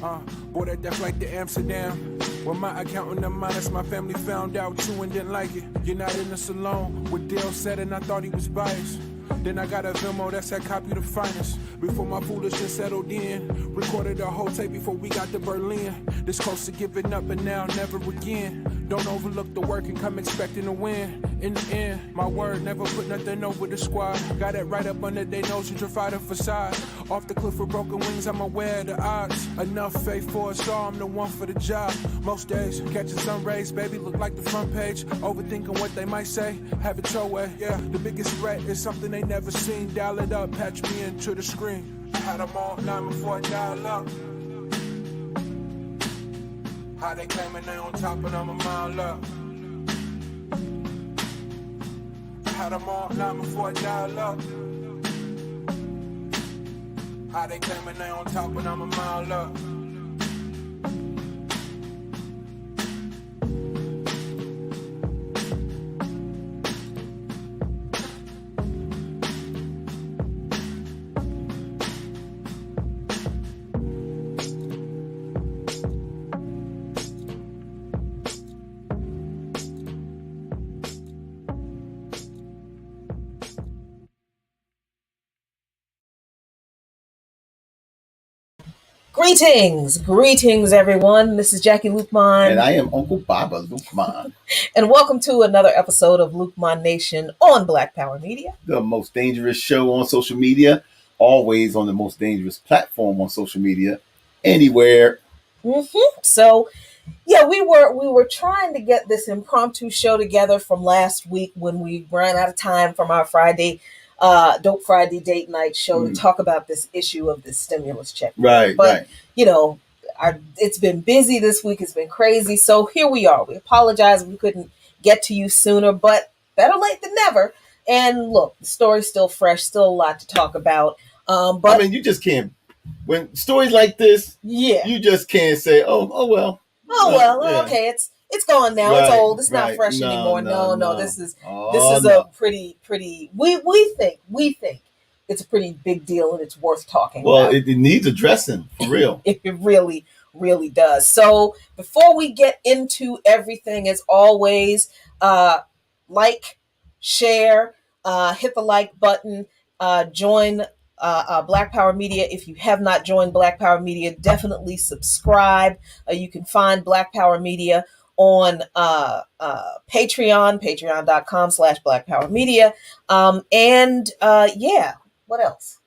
Bought that flight to Amsterdam. When my accountant and minus my family found out too and didn't like it. You're not in the salon with Dale said and I thought he was biased. Then I got a Venmo that said copy the finest. Before my foolishness settled in. Recorded a whole tape before we got to Berlin. This close to giving up but now never again. Don't overlook the work and come expecting to win. In the end, my word never put nothing over the squad. Got it right up under their nose and try the facade. Off the cliff with broken wings, I'm aware of the odds. Enough faith for us all, I'm the one for the job. Most days, catching sun rays, baby, look like the front page. Overthinking what they might say, have it your way. Yeah, the biggest threat is something they never seen. Dial it up, patch me into the screen. Had them all night before I dial up. How they claiming they on top and I'm a mile up. Had them all night before I dial up. How they claiming they on top and I'm a mile up. Greetings, everyone. This is Jackie Lukman. And I am Uncle Baba Lukman. And welcome to another episode of Lukman Nation on Black Power Media. The most dangerous show on social media, always on the most dangerous platform on social media, anywhere. So, yeah, we were trying to get this impromptu show together from last week when we ran out of time from our Dope Friday date night show to talk about this issue of this stimulus check. But, you know, it's been busy this week. It's been crazy. So here we are. We apologize. We couldn't get to you sooner, but better late than never. And look, the story's still fresh, still a lot to talk about. But I mean, you just can't, when stories like this, you just can't say, oh well. Okay, it's gone now. It's old. It's not fresh anymore. No. This is a pretty. We think it's a pretty big deal and it's worth talking about. Well, it needs addressing for real. It really, really does. So before we get into everything, as always, like, share, hit the like button, join Black Power Media. If you have not joined Black Power Media, definitely subscribe. You can find Black Power Media on patreon.com/Black Power Media. What else?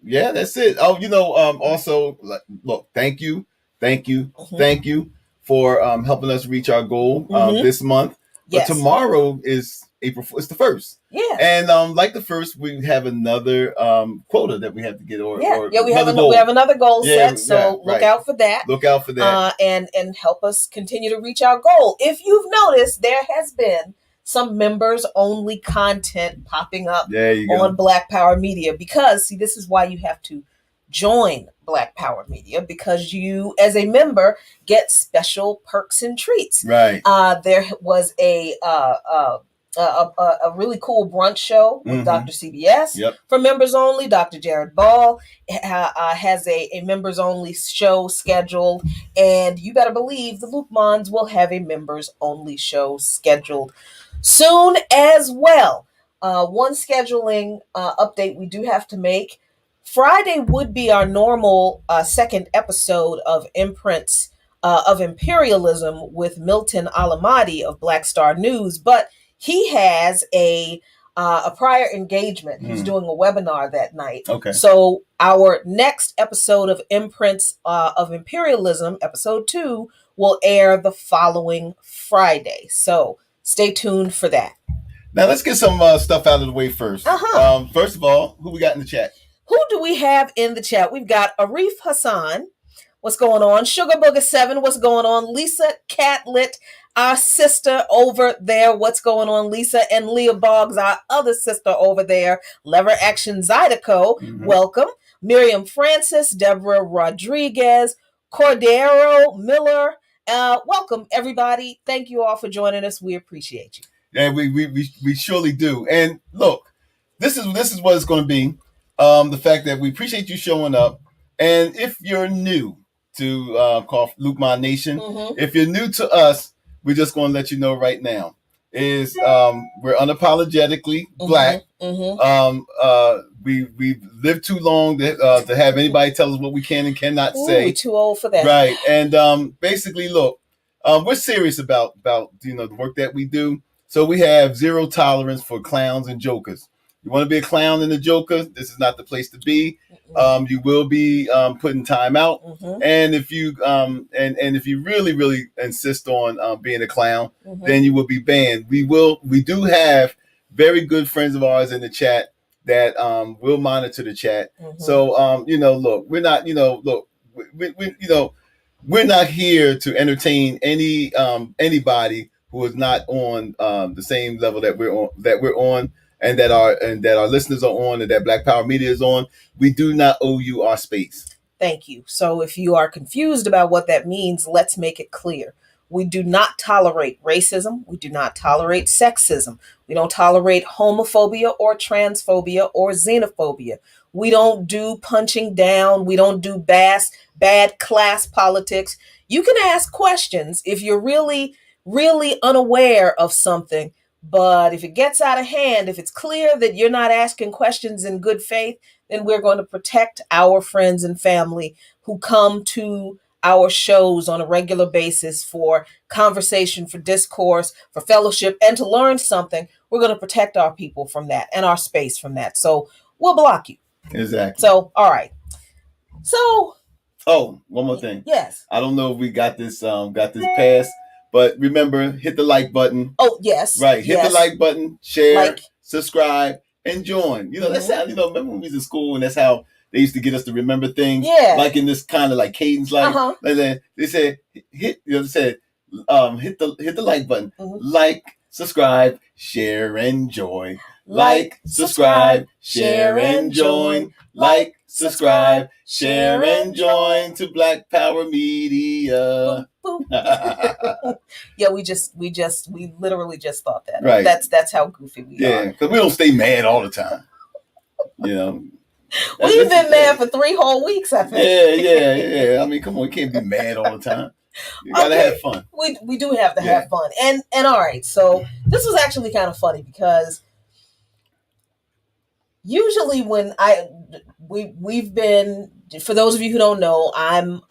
Yeah, that's it. Oh, also, look, thank you for helping us reach our goal this month. Yes. But tomorrow is April. It's the 1st. Yeah. And like the 1st, we have another quota that we have to get. We have another goal set. So look out for that. Look out for that. And help us continue to reach our goal. If you've noticed, there has been some members only content popping up on Black Power Media, because see, this is why you have to join Black Power Media, because you as a member get special perks and treats. Right. There was a really cool brunch show with Dr. CBS for members only. Dr. Jared Ball has a members only show scheduled, and you better believe the Lukmans will have a members only show scheduled soon as well. One scheduling update we do have to make. Friday would be our normal second episode of Imprints of Imperialism with Milton Alamadi of Black Star News, but he has a prior engagement. He's doing a webinar that night. Okay. So our next episode of Imprints of Imperialism, episode 2, will air the following Friday. So stay tuned for that. Now let's get some stuff out of the way first. First of all, who we got in the chat? Who do we have in the chat? We've got Arif Hassan. What's going on? Sugar Booger 7. What's going on? Lisa Catlet, our sister over there. What's going on, Lisa? And Leah Boggs, our other sister over there. Lever Action Zydeco. Welcome. Miriam Francis, Deborah Rodriguez, Cordero Miller. Welcome, everybody. Thank you all for joining us. We appreciate you. And we surely do. And look, this is what it's going to be. The fact that we appreciate you showing up. And if you're new to call Luke Mon Nation, if you're new to us, we're just going to let you know right now is we're unapologetically black. We've lived too long to have anybody tell us what we can and cannot say. We're too old for that. Right. And basically, look, we're serious about the work that we do. So we have zero tolerance for clowns and jokers. You want to be a clown and a joker, this is not the place to be. You will be put in time out. And if you and if you really insist on being a clown, then you will be banned. We do have very good friends of ours in the chat that will monitor the chat. So look, we're not we're not here to entertain anybody who is not on the same level that we're on. And that our listeners are on, and that Black Power Media is on. We do not owe you our space. Thank you. So if you are confused about what that means, let's make it clear. We do not tolerate racism. We do not tolerate sexism. We don't tolerate homophobia or transphobia or xenophobia. We don't do punching down. We don't do bad class politics. You can ask questions if you're really unaware of something. But if it gets out of hand, if it's clear that you're not asking questions in good faith, then we're going to protect our friends and family who come to our shows on a regular basis for conversation, for discourse, for fellowship, and to learn something. We're going to protect our people from that and our space from that. So we'll block you. Exactly. So, all right. So. Oh, one more thing. Yes. I don't know if we got this passed. But remember, hit the like button. Oh, yes. Right. Hit the like button, share, subscribe, and join. That's how, remember when we was in school and that's how they used to get us to remember things? Yeah. Like in this kind of like cadence, like then they said, hit the like button. Like, subscribe, share, and join. Like, subscribe, share, and join. Like, subscribe, share, and join to Black Power Media. Yeah, we literally just thought that. Right. That's how goofy we are. Yeah, because we don't stay mad all the time. We've been mad for 3 whole weeks, I think. Yeah. I mean, come on, we can't be mad all the time. You gotta have fun. We do have to have fun. And all right, so this was actually kind of funny because usually when we've been, for those of you who don't know, I'm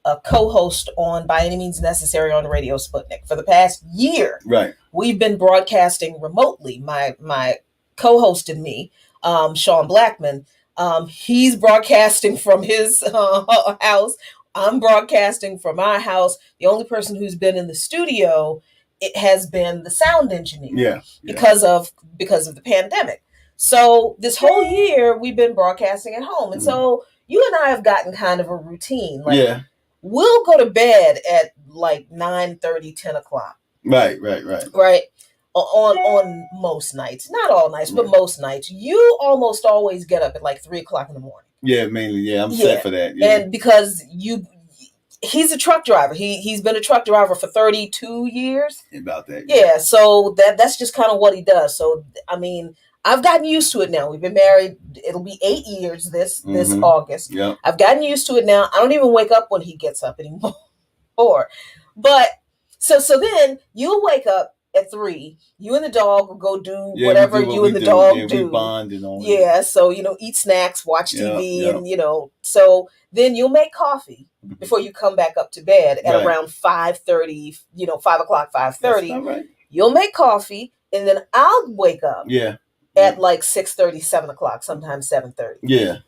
a co-host on By Any Means Necessary on Radio Sputnik. For the past year, right, we've been broadcasting remotely. My co-host and me, Sean Blackman, he's broadcasting from his house. I'm broadcasting from our house. The only person who's been in the studio, it has been the sound engineer. Because of the pandemic. So this whole year we've been broadcasting at home. And so you and I have gotten kind of a routine. We'll go to bed at like 9:30, 10 o'clock. Right. On most nights. Not all nights, but most nights. You almost always get up at like 3 o'clock in the morning. Yeah, mainly. Yeah, I'm set for that. Yeah. And because he's a truck driver. He's been a truck driver for 32 years. About that. Yeah, so that's just kind of what he does. So, I mean, I've gotten used to it now. We've been married. It'll be 8 years this August. Yeah. I've gotten used to it now. I don't even wake up when he gets up anymore. But so then you'll wake up at 3. You and the dog will go do whatever you and the dog do. We bond and all that. Yeah. So, eat snacks, watch TV, and, so then you'll make coffee before you come back up to bed at around 5:30, 5 o'clock, 5:30. That's right. You'll make coffee and then I'll wake up. Yeah. At like 6:30, 7 o'clock, sometimes 7:30. Yeah.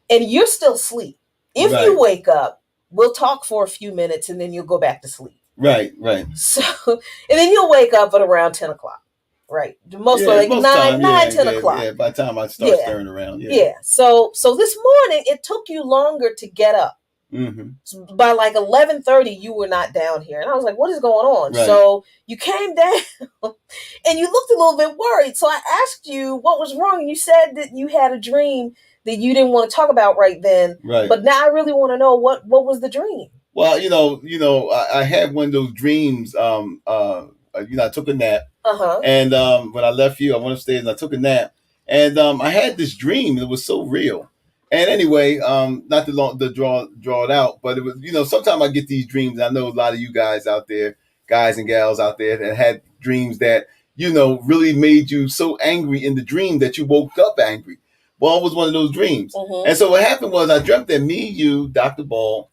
And you're still asleep. If you wake up, we'll talk for a few minutes and then you'll go back to sleep. Right. So, and then you'll wake up at around 10 o'clock. Right. Most 10 o'clock. Yeah, by the time I start stirring around. Yeah. So this morning, it took you longer to get up. Mm-hmm. By like 11:30, you were not down here. And I was like, what is going on? Right. So you came down and you looked a little bit worried. So I asked you what was wrong. And you said that you had a dream that you didn't want to talk about right then. Right. But now I really want to know what was the dream? Well, I had one of those dreams. I took a nap. And when I left you, I went upstairs and I took a nap. And I had this dream. It was so real. And anyway, not to draw it out, but it was, sometimes I get these dreams. I know a lot of you guys out there, guys and gals out there, that had dreams that, really made you so angry in the dream that you woke up angry. Well, it was one of those dreams. Mm-hmm. And so what happened was I dreamt that me, you, Dr. Ball,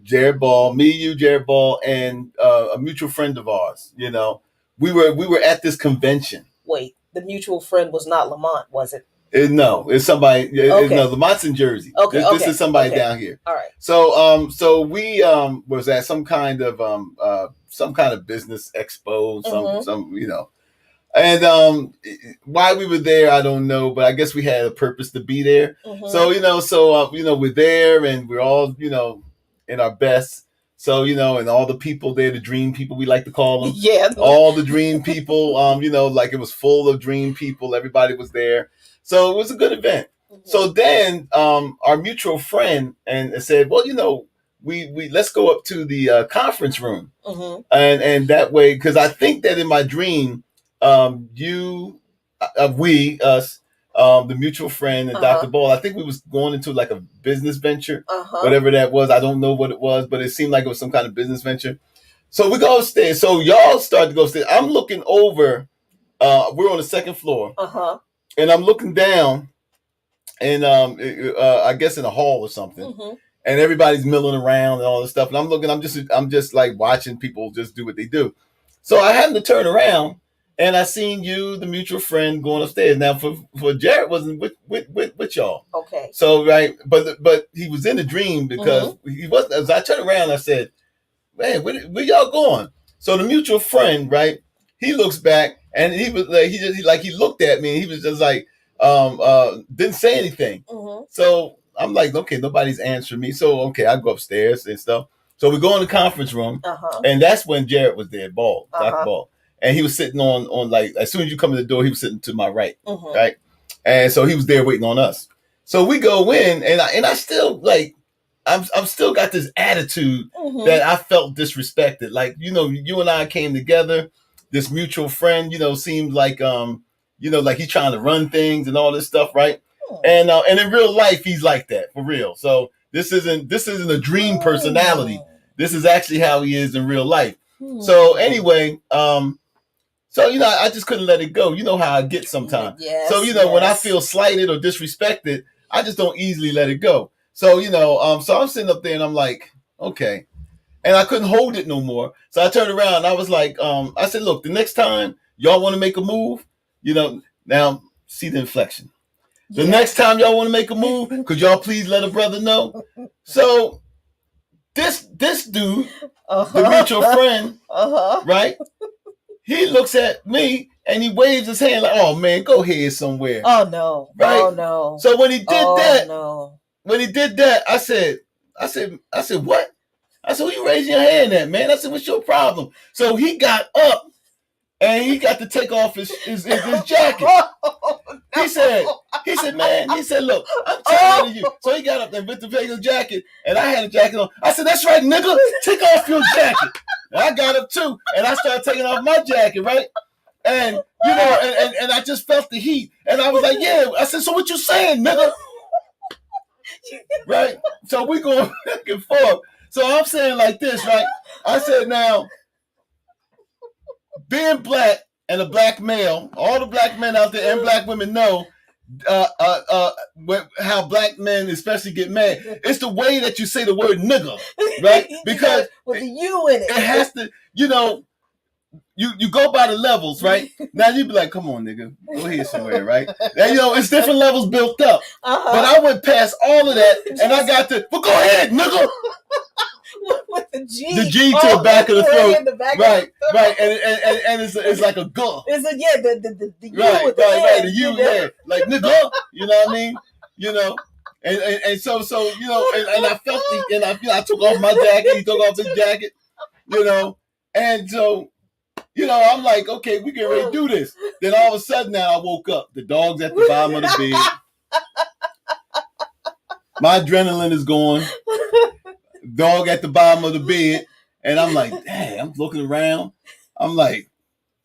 Jared Ball, me, you, Jared Ball, and a mutual friend of ours, we were at this convention. Wait, the mutual friend was not Lamont, was it? No, it's somebody. Okay. No, Lamont's in Jersey. Okay, this is somebody down here. All right. So we was at some kind of business expo, some. And why we were there, I don't know, but I guess we had a purpose to be there. Mm-hmm. So we're there and we're all in our best. So and all the people there, the dream people we like to call them. Yeah. All the dream people. Like it was full of dream people. Everybody was there. So it was a good event. Mm-hmm. So then our mutual friend and said, well, we let's go up to the conference room. Mm-hmm. And that way, because I think that in my dream, us, the mutual friend and Dr. Ball, I think we was going into like a business venture, whatever that was. I don't know what it was, but it seemed like it was some kind of business venture. So we go upstairs. So y'all start to go upstairs. I'm looking over. We're on the second floor. And I'm looking down, and I guess in a hall or something, and everybody's milling around and all this stuff. And I'm looking, I'm just like watching people just do what they do. So I happened to turn around, and I seen you, the mutual friend, going upstairs. Now, for Jared wasn't with y'all. Okay. So right, but he was in the dream because he wasn't. As I turned around, I said, "Man, where y'all going?" So the mutual friend, right? He looks back. And he was like, he looked at me and he was just like, didn't say anything. Mm-hmm. So I'm like, okay, nobody's answering me. So, okay, I go upstairs and stuff. So we go in the conference room and that's when Jared was there, Ball, Dr. Ball. And he was sitting on like, as soon as you come in the door, he was sitting to my right. Right. And so he was there waiting on us. So we go in and I still like, I'm still got this attitude that I felt disrespected. Like, you and I came together. This mutual friend, seemed like, like he's trying to run things and all this stuff, right? And in real life, he's like that for real. So this isn't a dream personality. This is actually how he is in real life. So anyway, I just couldn't let it go. You know how I get sometimes. Yes, So when I feel slighted or disrespected, I just don't easily let it go. So so I'm sitting up there and I'm like, okay. And I couldn't hold it no more. So I turned around and I was like, I said, look, the next time y'all want to make a move, now see the inflection. The next time y'all want to make a move, could y'all please let a brother know? So this dude, the mutual friend, right? He looks at me and he waves his hand like, oh man, go ahead somewhere. Oh no. Right? Oh no. So when he did that, I said, what? I said, who you raising your hand at, man? I said, what's your problem? So he got up and he got to take off his jacket. He said, man, look, I'm tired of you. So he got up there with the regular jacket and I had a jacket on. I said, that's right, nigga, take off your jacket. And I got up too and I started taking off my jacket, right? And, and I just felt the heat. And I was like, yeah. I said, so what you saying, nigga? Right? So we going back and forth. So I'm saying like this, right? I said, now, being black and a black male, all the black men out there and black women know how black men especially get mad. It's the way that you say the word nigga, right? Because with the U in it. It has to, you go by the levels, right? Now you be like, come on, nigga, go here somewhere, right? And it's different levels built up. But I went past all of that and I got to, well, go ahead, nigga. With the G. The G to the back of the throat. Right. And it's like a guh. It's the U right, with the right, the U, yeah. Like, nigga, you know what I mean? And so and I felt I took off my jacket, he took off his jacket, and so I'm like, okay, we get ready to do this. Then all of a sudden now I woke up. The dog's at the bottom of the bed. My adrenaline is going. Dog at the bottom of the bed. And I'm like, dang, I'm looking around. I'm like,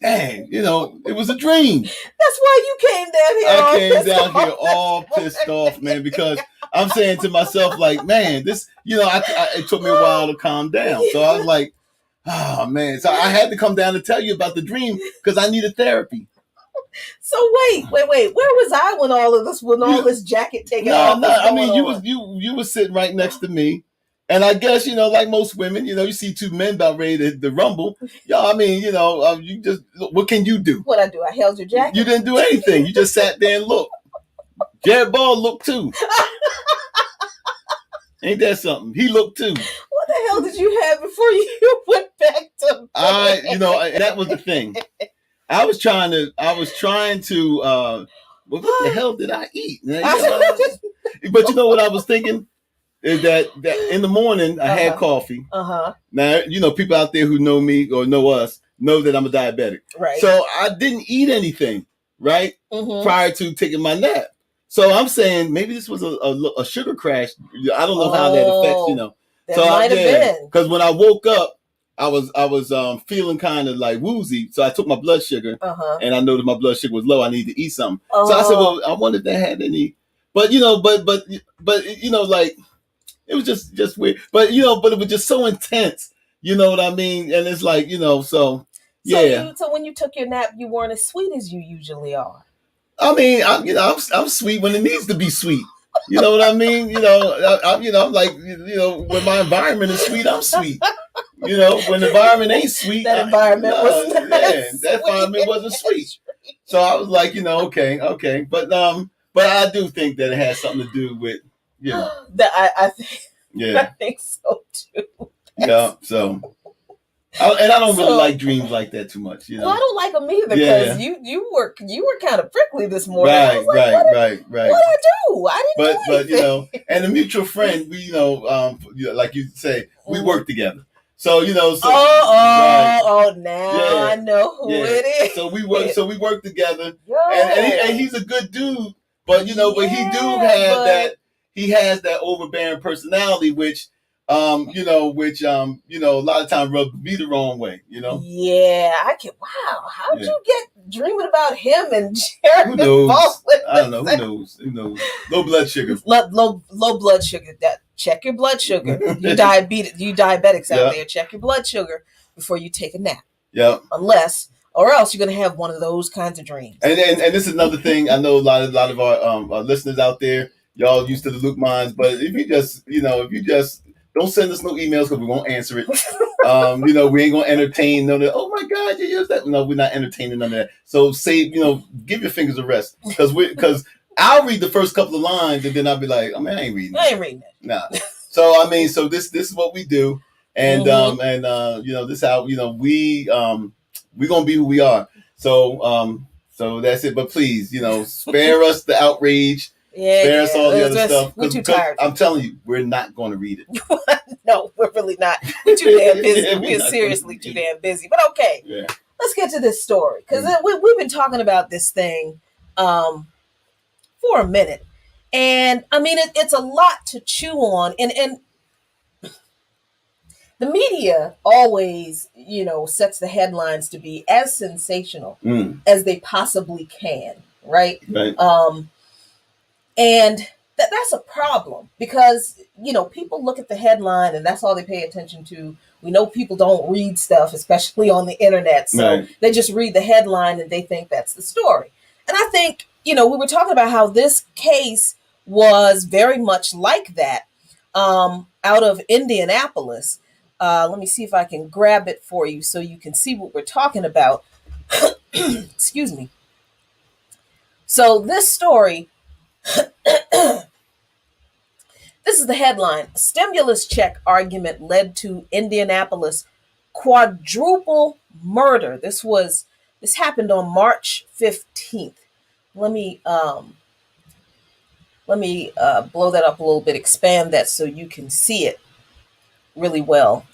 dang, it was a dream. That's why you came down here. I came down here all pissed off, man, because I'm saying to myself, like, man, this, it took me a while to calm down. So I was like, oh, man. So I had to come down to tell you about the dream because I needed therapy. So wait. Where was I when all this jacket taken off? No. I mean, you was sitting right next to me. And I guess, like most women, you see two men about ready to rumble. I mean, you just, what can you do? What I do? I held your jacket. You didn't do anything. You just sat there and looked. Jared Ball looked too. Ain't that something? He looked too. What the hell did you have before you went back to bed? That was the thing. I was trying to, what the hell did I eat? But you know what I was thinking? Is that in the morning I had coffee. Now, people out there who know me or know us know that I'm a diabetic. Right. So I didn't eat anything, right? Prior to taking my nap. So I'm saying maybe this was a sugar crash. I don't know how that affects, That might have been. Because when I woke up, I was feeling kind of like woozy. So I took my blood sugar and I noticed my blood sugar was low. I needed to eat something. So I said, well, I wonder if that had any, but like, it was just weird, but but it was just so intense. You know what I mean? And it's like, so yeah. So when you took your nap, you weren't as sweet as you usually are. I mean, I'm sweet when it needs to be sweet. You know what I mean? I'm like, when my environment is sweet, I'm sweet. When the environment ain't sweet, that environment that environment wasn't sweet. So I was like, okay, but I do think that it has something to do with. I think so too. Yeah, so I don't really like dreams like that too much. Well, I don't like them either because you were kind of prickly this morning. Right, I was like, right. What did I do? I didn't do anything. But and a mutual friend, we like you say, we work together. So now I know who it is. So we work together, and he's a good dude. But he has that overbearing personality, which a lot of times rubs me the wrong way, Yeah, wow, how'd you get dreaming about him and Jared? Who knows? I don't know. Who knows? Low blood sugar. Low blood sugar. Check your blood sugar. You diabetics out there, check your blood sugar before you take a nap. Yeah. Or else you're gonna have one of those kinds of dreams. And this is another thing. I know a lot of our listeners out there, y'all used to the Luke Minds, but if you just don't send us no emails because we won't answer it. We ain't gonna entertain none of that. Oh my God, you use that? No, we're not entertaining none of that. So say, give your fingers a rest because I'll read the first couple of lines and then I'll be like, oh man, I ain't reading it. Nah. So I mean, so this is what we do, and this is how we're gonna be who we are. So that's it. But please, spare us the outrage. Spare us all the other stuff. We're too tired. I'm telling you, we're not going to read it. No, we're really not. We're too damn busy. We're seriously too damn busy. But okay, let's get to this story because we've been talking about this thing for a minute, and I mean it's a lot to chew on, and the media always, sets the headlines to be as sensational as they possibly can, right? Right. And that's a problem because, people look at the headline and that's all they pay attention to. We know people don't read stuff, especially on the internet. So they just read the headline and they think that's the story. And I think, we were talking about how this case was very much like that out of Indianapolis. Let me see if I can grab it for you so you can see what we're talking about. Excuse me. So this story, this is the headline. Stimulus check argument led to Indianapolis quadruple murder. This happened on March 15th. Let me blow that up a little bit, expand that so you can see it really well.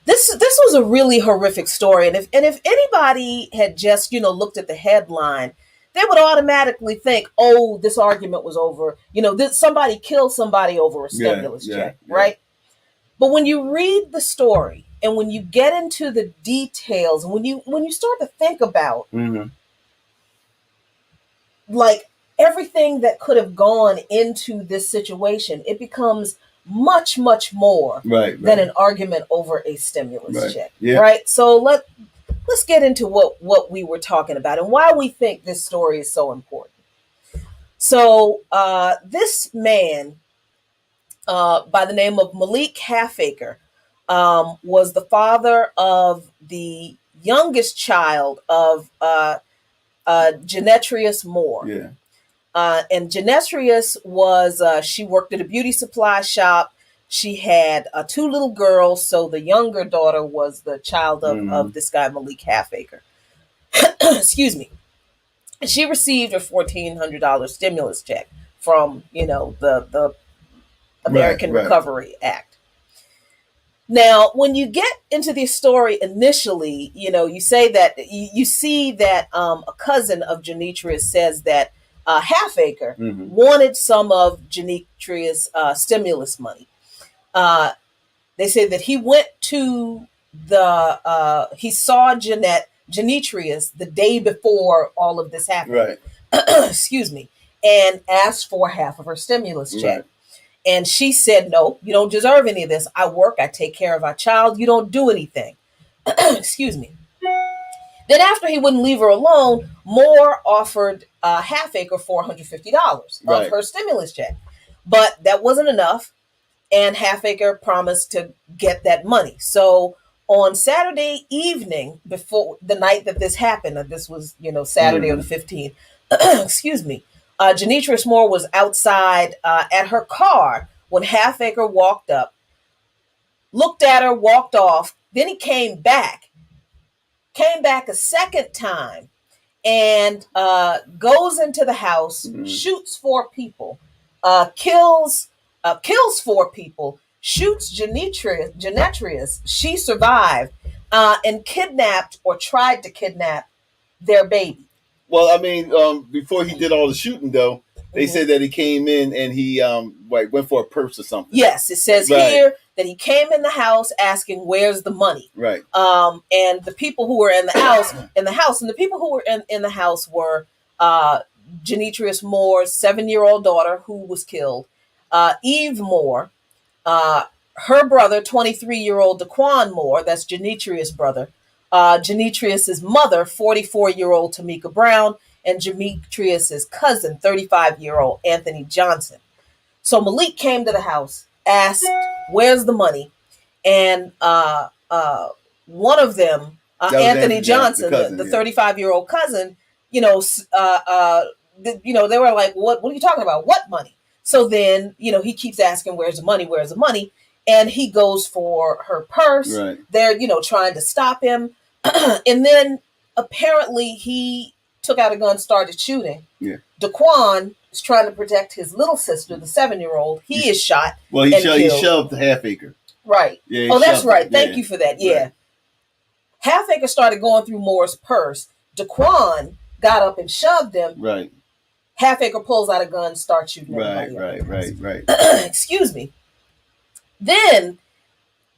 This was a really horrific story, and if anybody had just looked at the headline, they would automatically think, oh, this argument was over. Somebody killed somebody over a stimulus check, right? But when you read the story, And when you get into the details, when you start to think about like everything that could have gone into this situation, it becomes much, much more than an argument over a stimulus check. Right. So let's get into what we were talking about and why we think this story is so important. So this man by the name of Malik Halfacre was the father of the youngest child of Genetrius Moore. Yeah. And Genetrius was, she worked at a beauty supply shop. She had 2 little girls. So the younger daughter was the child of this guy, Malik Halfacre. Excuse me. And she received a $1,400 stimulus check from, the American Recovery Act. Now, when you get into the story initially, you say that you see that a cousin of Genetrius says that Halfacre wanted some of Genetrius' stimulus money. They say that he went to he saw Genetrius the day before all of this happened. Excuse me, and asked for half of her stimulus check. Right. And she said, no, you don't deserve any of this. I work, I take care of our child. You don't do anything. Excuse me. Then after he wouldn't leave her alone, Moore offered Halfacre $450 of her stimulus check. But that wasn't enough. And Halfacre promised to get that money. So on Saturday evening, before the night that this happened, this was, Saturday on the 15th, excuse me, Genetrius Moore was outside at her car when Halfacre walked up, looked at her, walked off. Then he came back a second time and goes into the house, shoots 4 people, kills 4 people, shoots Genetrius. She survived and kidnapped or tried to kidnap their baby. Well, I mean, before he did all the shooting, though, they said that he came in and he went for a purse or something. Yes, it says here that he came in the house asking, "Where's the money?" Right. And the people who were in the house, and the people who were in the house were Genetrius Moore's 7-year-old daughter, who was killed, Eve Moore, her brother, 23-year-old Daquan Moore, that's Genetrius' brother. Genetrius's mother, 44-year-old Tamika Brown, and Genetrius's cousin, 35-year-old Anthony Johnson. So Malik came to the house, asked, "Where's the money?" And one of them, Anthony Johnson, the 35-year-old cousin, they were like, "What are you talking about? What money?" So then, he keeps asking, "Where's the money? Where's the money?" And he goes for her purse. Right. They're, trying to stop him. And then apparently he took out a gun, started shooting. Yeah. Daquan is trying to protect his little sister, the 7-year-old. He is shot. Well, he shoved Halfacre. Right. Yeah, that's right. Thank you for that. Yeah. Right. Halfacre started going through Moore's purse. Daquan got up and shoved him. Right. Halfacre pulls out a gun, starts shooting everybody. Right. Excuse me. Then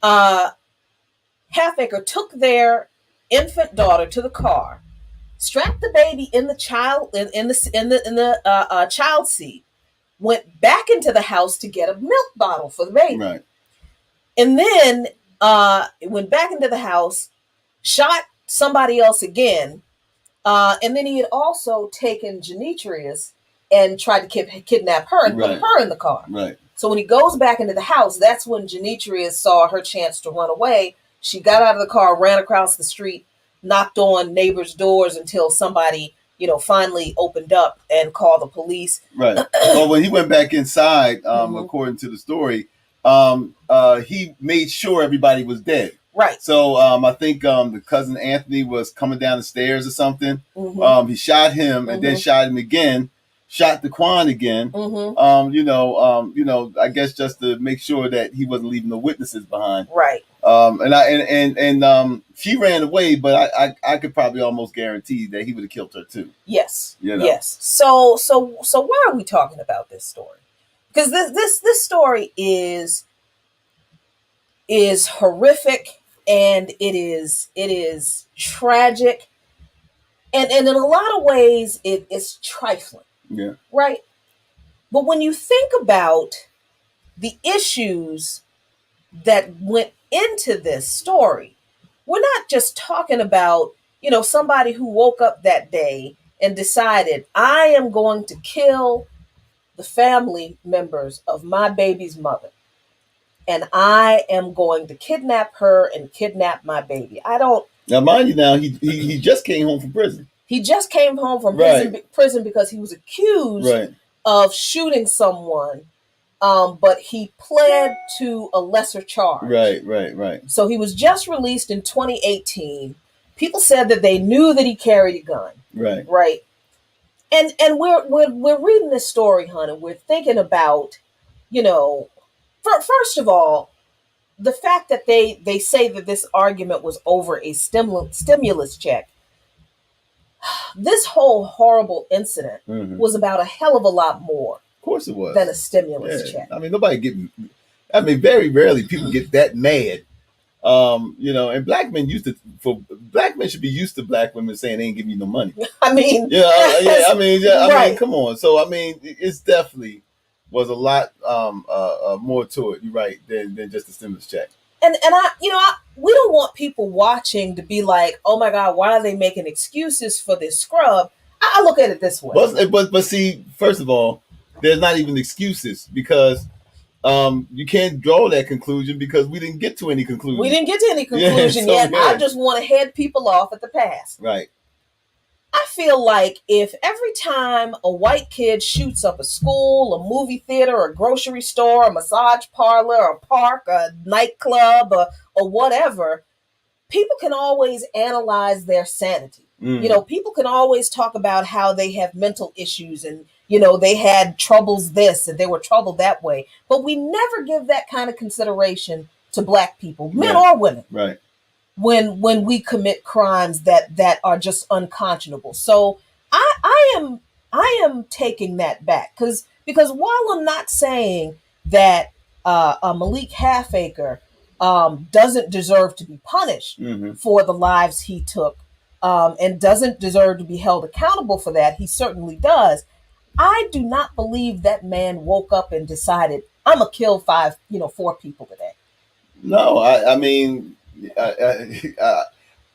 Halfacre took their infant daughter to the car, strapped the baby in the child child seat, went back into the house to get a milk bottle for the baby. Right. And then went back into the house, shot somebody else again, and then he had also taken Genetrius and tried to kidnap her and put her in the car. Right. So when he goes back into the house, that's when Genetrius saw her chance to run away. She got out of the car, ran across the street, knocked on neighbors' doors until somebody, finally opened up and called the police. Right. Well, when he went back inside, according to the story, he made sure everybody was dead. Right. So I think the cousin Anthony was coming down the stairs or something. He shot him and then shot him again. Shot Daquan again. I guess just to make sure that he wasn't leaving the witnesses behind. Right. And she ran away, but I could probably almost guarantee that he would have killed her too. Yes. Yes. So why are we talking about this story? Because this story is horrific. and it is tragic, and in a lot of ways it is trifling. Yeah. Right. But when you think about the issues that went into this story, we're not just talking about, somebody who woke up that day and decided, I am going to kill the family members of my baby's mother, and I am going to kidnap her and kidnap my baby. I don't. Now, mind you, now he just came home from prison. He just came home from prison because he was accused of shooting someone, but he pled to a lesser charge. Right. So he was just released in 2018. People said that they knew that he carried a gun. Right. And we're reading this story, hon, and we're thinking about, first of all, the fact that they say that this argument was over a stimulus check. This whole horrible incident was about a hell of a lot more. Of course it was. Than a stimulus check. I mean, very rarely people get that mad. And black men should be used to black women saying they ain't giving you no money. I mean, I mean, come on. So I mean, it's definitely was a lot more to it. You're right than just a stimulus check. And we don't want people watching to be like, oh my God, why are they making excuses for this scrub? I look at it this way. But see, first of all, there's not even excuses because you can't draw that conclusion because we didn't get to any conclusion. We didn't get to any conclusion yet. Yeah. I just want to head people off at the pass. Right. I feel like if every time a white kid shoots up a school, a movie theater, a grocery store, a massage parlor, a park, a nightclub, or whatever, people can always analyze their sanity. People can always talk about how they have mental issues and, they had troubles this and they were troubled that way. But we never give that kind of consideration to black people, men or women. Right. When we commit crimes that are just unconscionable. So I am taking that back because while I'm not saying that Malik Halfacre doesn't deserve to be punished for the lives he took and doesn't deserve to be held accountable for that, he certainly does. I do not believe that man woke up and decided, I'm gonna kill 4 people today. No, I mean,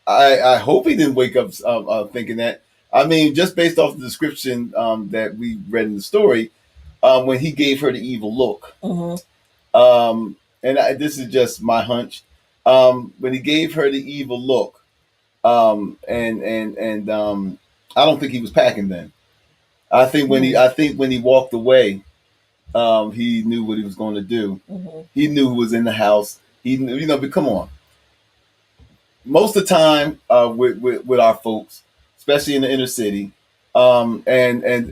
I hope he didn't wake up thinking that. I mean, just based off the description that we read in the story, when he gave her the evil look, this is just my hunch. When he gave her the evil look, and I don't think he was packing then. I think when he walked away, he knew what he was going to do. He knew who was in the house. He knew, but come on. Most of the time, with our folks, especially in the inner city, and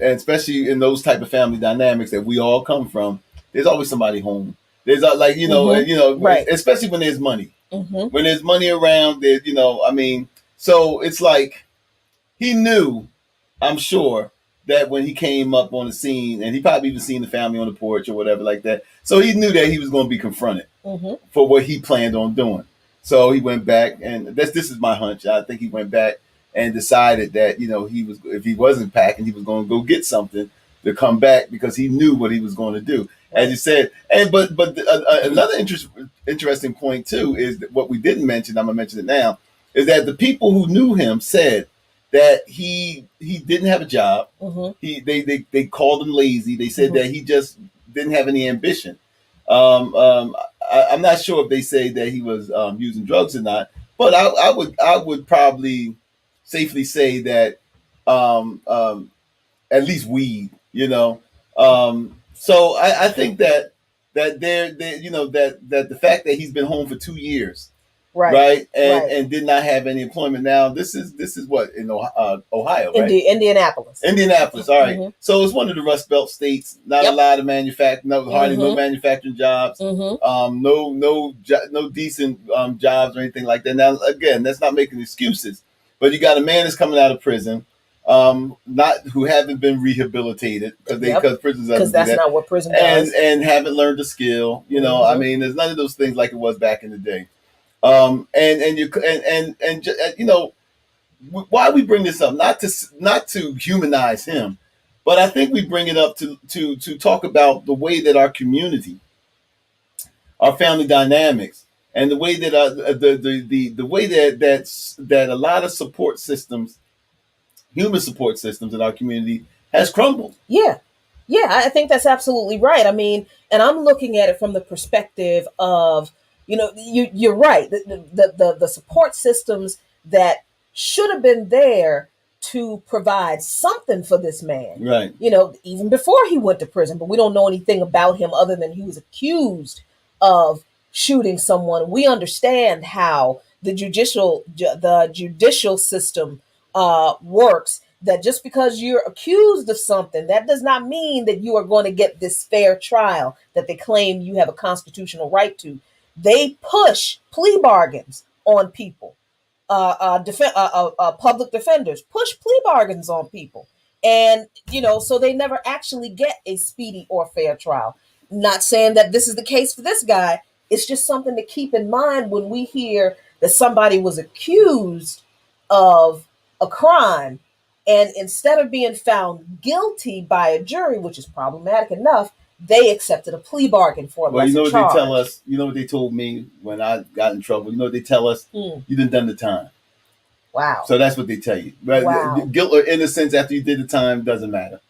especially in those type of family dynamics that we all come from, there's always somebody home. There's especially when there's money. When there's money around, so it's like he knew, I'm sure, that when he came up on the scene, and he probably even seen the family on the porch or whatever like that, so he knew that he was going to be confronted for what he planned on doing. So he went back, and this is my hunch. I think he went back and decided that if he wasn't packing, he was going to go get something to come back because he knew what he was going to do. As you said, but another interesting point too is that what we didn't mention. I'm gonna mention it now. Is that the people who knew him said that he didn't have a job. They called him lazy. They said that he just didn't have any ambition. I'm not sure if they say that he was using drugs or not, but I would probably safely say that at least weed. So I think that the fact that he's been home for 2 years. Right. And did not have any employment. Now this is what in Ohio, right? Indianapolis. All right. So it's one of the Rust Belt states. Not a lot of hardly no manufacturing jobs. No decent jobs or anything like that. Now again, that's not making excuses. But you got a man that's coming out of prison, who haven't been rehabilitated because prisons doesn't do that. Not what prison does, and haven't learned a skill. I mean, there's none of those things like it was back in the day. Why we bring this up? Not to humanize him, but I think we bring it up to talk about the way that our community, our family dynamics, and the way that the way that a lot of support systems, human support systems in our community, has crumbled. Yeah. I think that's absolutely right. I mean, and I'm looking at it from the perspective of, you're right. The support systems that should have been there to provide something for this man. Right. Even before he went to prison, but we don't know anything about him other than he was accused of shooting someone. We understand how the judicial system works. That just because you're accused of something, that does not mean that you are going to get this fair trial that they claim you have a constitutional right to. They push plea bargains on people. Public defenders push plea bargains on people. And, so they never actually get a speedy or fair trial. Not saying that this is the case for this guy. It's just something to keep in mind when we hear that somebody was accused of a crime, and instead of being found guilty by a jury, which is problematic enough, they accepted a plea bargain for a lesser charge. Well, they tell us, what they told me when I got in trouble? They tell us, you done the time. Wow. So that's what they tell you. But wow. Guilt or innocence after you did the time doesn't matter.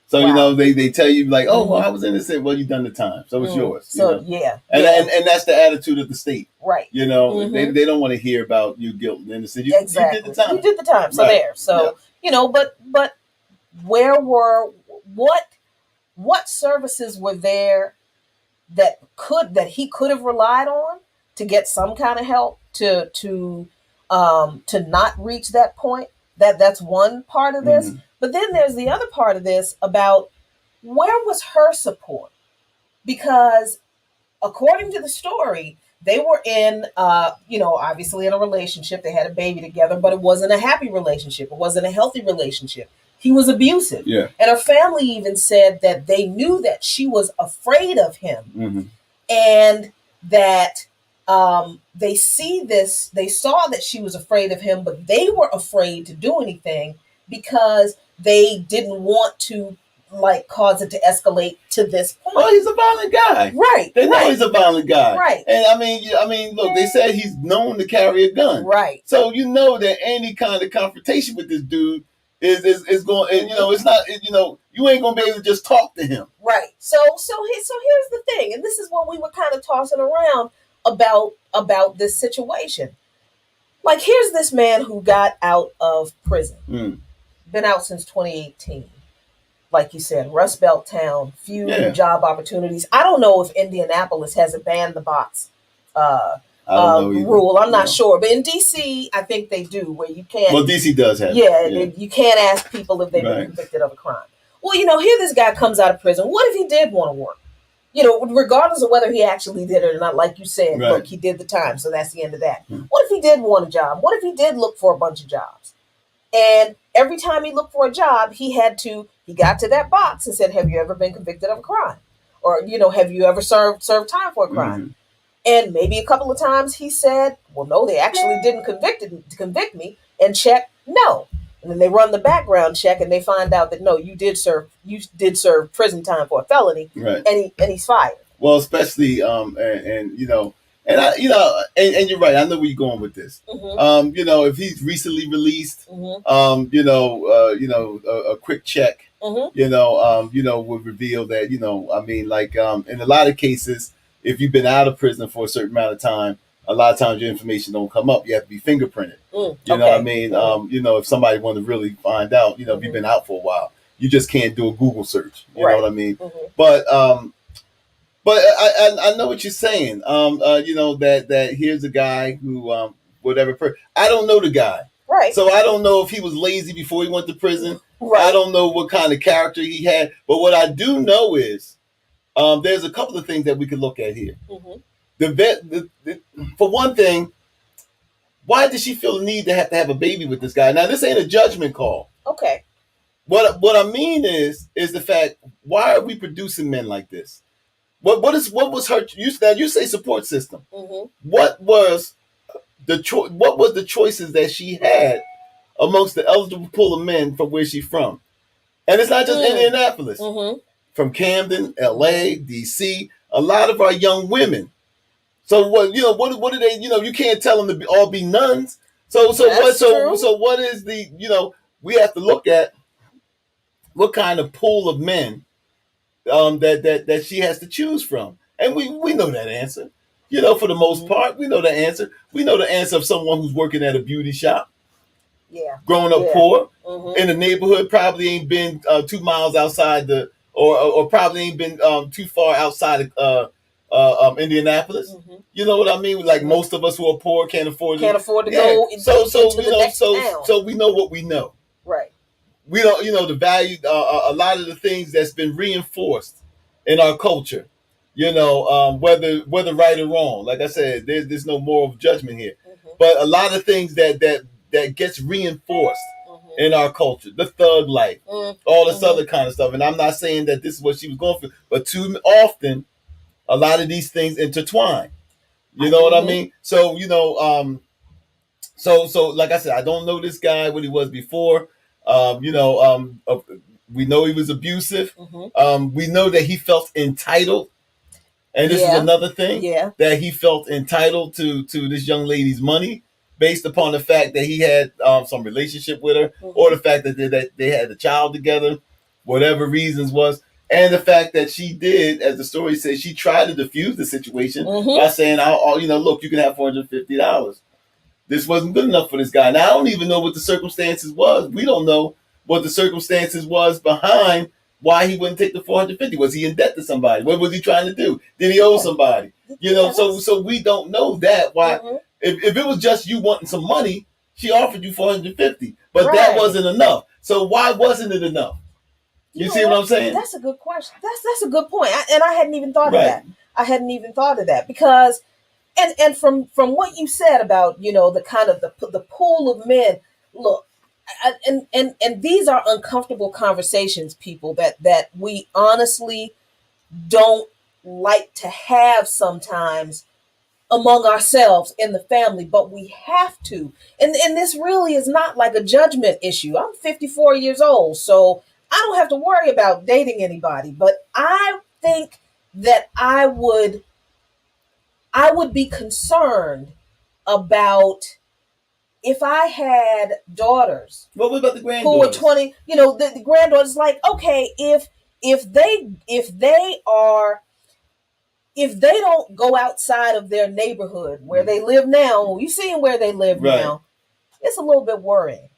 So, wow. They tell you like, oh, well, I was innocent. Well, you done the time. So it's yours. So, yeah. And that's the attitude of the state. Right. They don't want to hear about your guilt and innocence. Exactly. You did the time. You did the time. So there. So, but where were, what services were there that he could have relied on to get some kind of help to not reach that point? That's one part of this. But then there's the other part of this about where was her support? Because according to the story, they were in, obviously in a relationship. They had a baby together, but it wasn't a happy relationship. It wasn't a healthy relationship. He was abusive. Yeah. And her family even said that they knew that she was afraid of him, and that they saw that she was afraid of him, but they were afraid to do anything because they didn't want to cause it to escalate to this point. Oh, he's a violent guy. Right. They know he's a violent guy. Right. And I mean, look, they said he's known to carry a gun. Right. So that any kind of confrontation with this dude is going, and it's not, you ain't gonna be able to just talk to him. Right. So here's the thing, and this is what we were kind of tossing around about this situation. Here's this man who got out of prison. Been out since 2018. Like you said, Rust Belt town, few job opportunities. I don't know if Indianapolis has a ban the box rule. I'm not sure. But in DC, I think they do, where you can't. Well, DC does have you can't ask people if they've been convicted of a crime. Well, here this guy comes out of prison. What if he did want to work? Regardless of whether he actually did it or not, like you said, look, he did the time, so that's the end of that. What if he did want a job? What if he did look for a bunch of jobs? And every time he looked for a job, he got to that box and said, have you ever been convicted of a crime? Or, have you ever served time for a crime? And maybe a couple of times he said, well, no, they actually didn't convict me, and check, no. And then they run the background check and they find out that, no, you did serve prison time for a felony, right. and he's fired. Well, especially, and you're right. I know where you're going with this. If he's recently released, a quick check, would reveal that, in a lot of cases, if you've been out of prison for a certain amount of time, a lot of times your information don't come up. You have to be fingerprinted. You know what I mean? If somebody want to really find out, if you've been out for a while, you just can't do a Google search. You know what I mean? But I know what you're saying. That here's a guy who, I don't know the guy. Right. So I don't know if he was lazy before he went to prison. Right. I don't know what kind of character he had. But what I do know is there's a couple of things that we can look at here. For one thing, why did she feel the need to have a baby with this guy? Now, this ain't a judgment call. Okay. What I mean is the fact, why are we producing men like this? What was her? You say support system. What was what was the choices that she had amongst the eligible pool of men from where she's from? And it's not just Indianapolis. From Camden, LA, DC, a lot of our young women. So what do they, you can't tell them to all be nuns. So what is the, we have to look at what kind of pool of men that she has to choose from. And we know that answer. For the most part, we know the answer. We know the answer of someone who's working at a beauty shop. Yeah. Growing up poor in the neighborhood, probably ain't been 2 miles outside or probably ain't been too far outside of Indianapolis. You know what I mean? Like most of us who are poor can't afford to go into the next town. So we know what we know. Right. We don't, the value, a lot of the things that's been reinforced in our culture. Whether right or wrong. Like I said, there's no moral judgment here. But a lot of things that gets reinforced in our culture, the thug life, all this other kind of stuff. And I'm not saying that this is what she was going for, but too often, a lot of these things intertwine. You know what I mean? So, so like I said, I don't know this guy, what he was before. We know he was abusive. We know that he felt entitled. And this is another thing, that he felt entitled to this young lady's money based upon the fact that he had some relationship with her, or the fact that they had a child together, whatever reasons was. And the fact that she did, as the story says, she tried to diffuse the situation by saying, look, you can have $450. This wasn't good enough for this guy. Now, I don't even know what the circumstances was. We don't know what the circumstances was behind why he wouldn't take the $450. Was he in debt to somebody? What was he trying to do? Did he owe somebody? So we don't know that. Why? If it was just you wanting some money, she offered you $450, but that wasn't enough. So why wasn't it enough? You see what I'm saying? That's a good question. That's a good point. I hadn't even thought of that. I hadn't even thought of that because, and from what you said about the kind of the pool of men. Look, and these are uncomfortable conversations, people, that we honestly don't like to have sometimes among ourselves in the family, but we have to. And this really is not like a judgment issue. I'm 54 years old, so I don't have to worry about dating anybody, but I think that I would be concerned about if I had daughters. What about the granddaughters? Who were 20, the granddaughters, like, okay, if they don't go outside of their neighborhood where they live now, you seeing where they live now, it's a little bit worrying.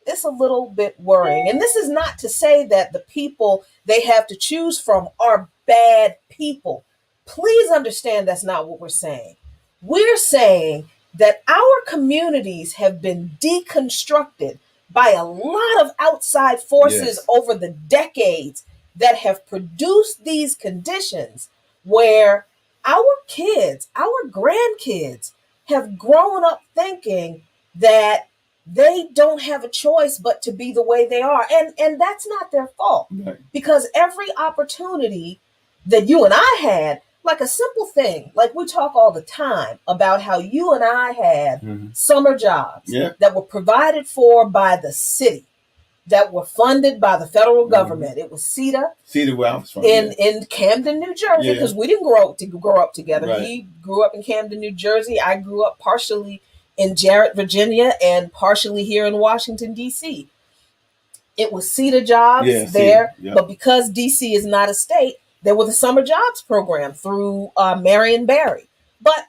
It's a little bit worrying. And this is not to say that the people they have to choose from are bad people. Please understand that's not what we're saying. We're saying that our communities have been deconstructed by a lot of outside forces over the decades that have produced these conditions where our kids, our grandkids have grown up thinking that they don't have a choice but to be the way they are. And that's not their fault. Because every opportunity that you and I had, like a simple thing, like we talk all the time about how you and I had summer jobs that were provided for by the city, that were funded by the federal government. It was CETA. CETA, where I was from. In Camden, New Jersey, because we didn't grow up together. He grew up in Camden, New Jersey. I grew up partially in Jarrett, Virginia, and partially here in Washington, D.C. It was CETA jobs there, but because D.C. is not a state, there was a summer jobs program through Marion Barry. But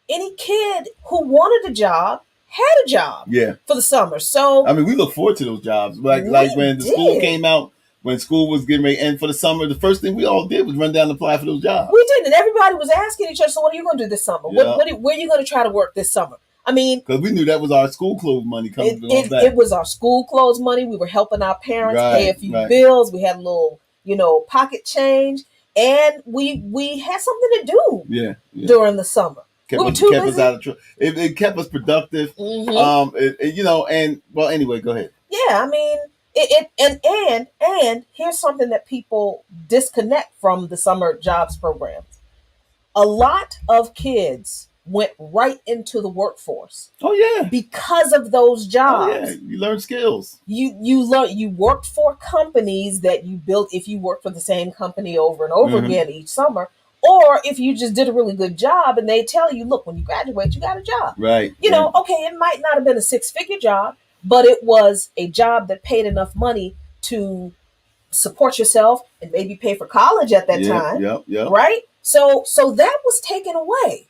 any kid who wanted a job had a job for the summer. So I mean, we look forward to those jobs. Like when the school came out, when school was getting ready to end for the summer, the first thing we all did was run down and apply for those jobs. We did, and everybody was asking each other, so what are you going to do this summer? Where are you going to try to work this summer? I mean, because we knew that was our school clothes money coming back. It was our school clothes money. We were helping our parents pay a few bills. We had a little, pocket change, and we had something to do during the summer. Kept us out of trouble. It kept us productive. And well, anyway, go ahead. Yeah, I mean, and here's something that people disconnect from the summer jobs programs. A lot of kids went right into the workforce. Oh yeah. Because of those jobs. Oh yeah. You learn skills. You worked for companies that you built, if you worked for the same company over and over again each summer, or if you just did a really good job and they tell you, look, when you graduate, you got a job. Right. You know, okay, it might not have been a 6-figure job, but it was a job that paid enough money to support yourself and maybe pay for college at that time. Yeah. Right? So that was taken away.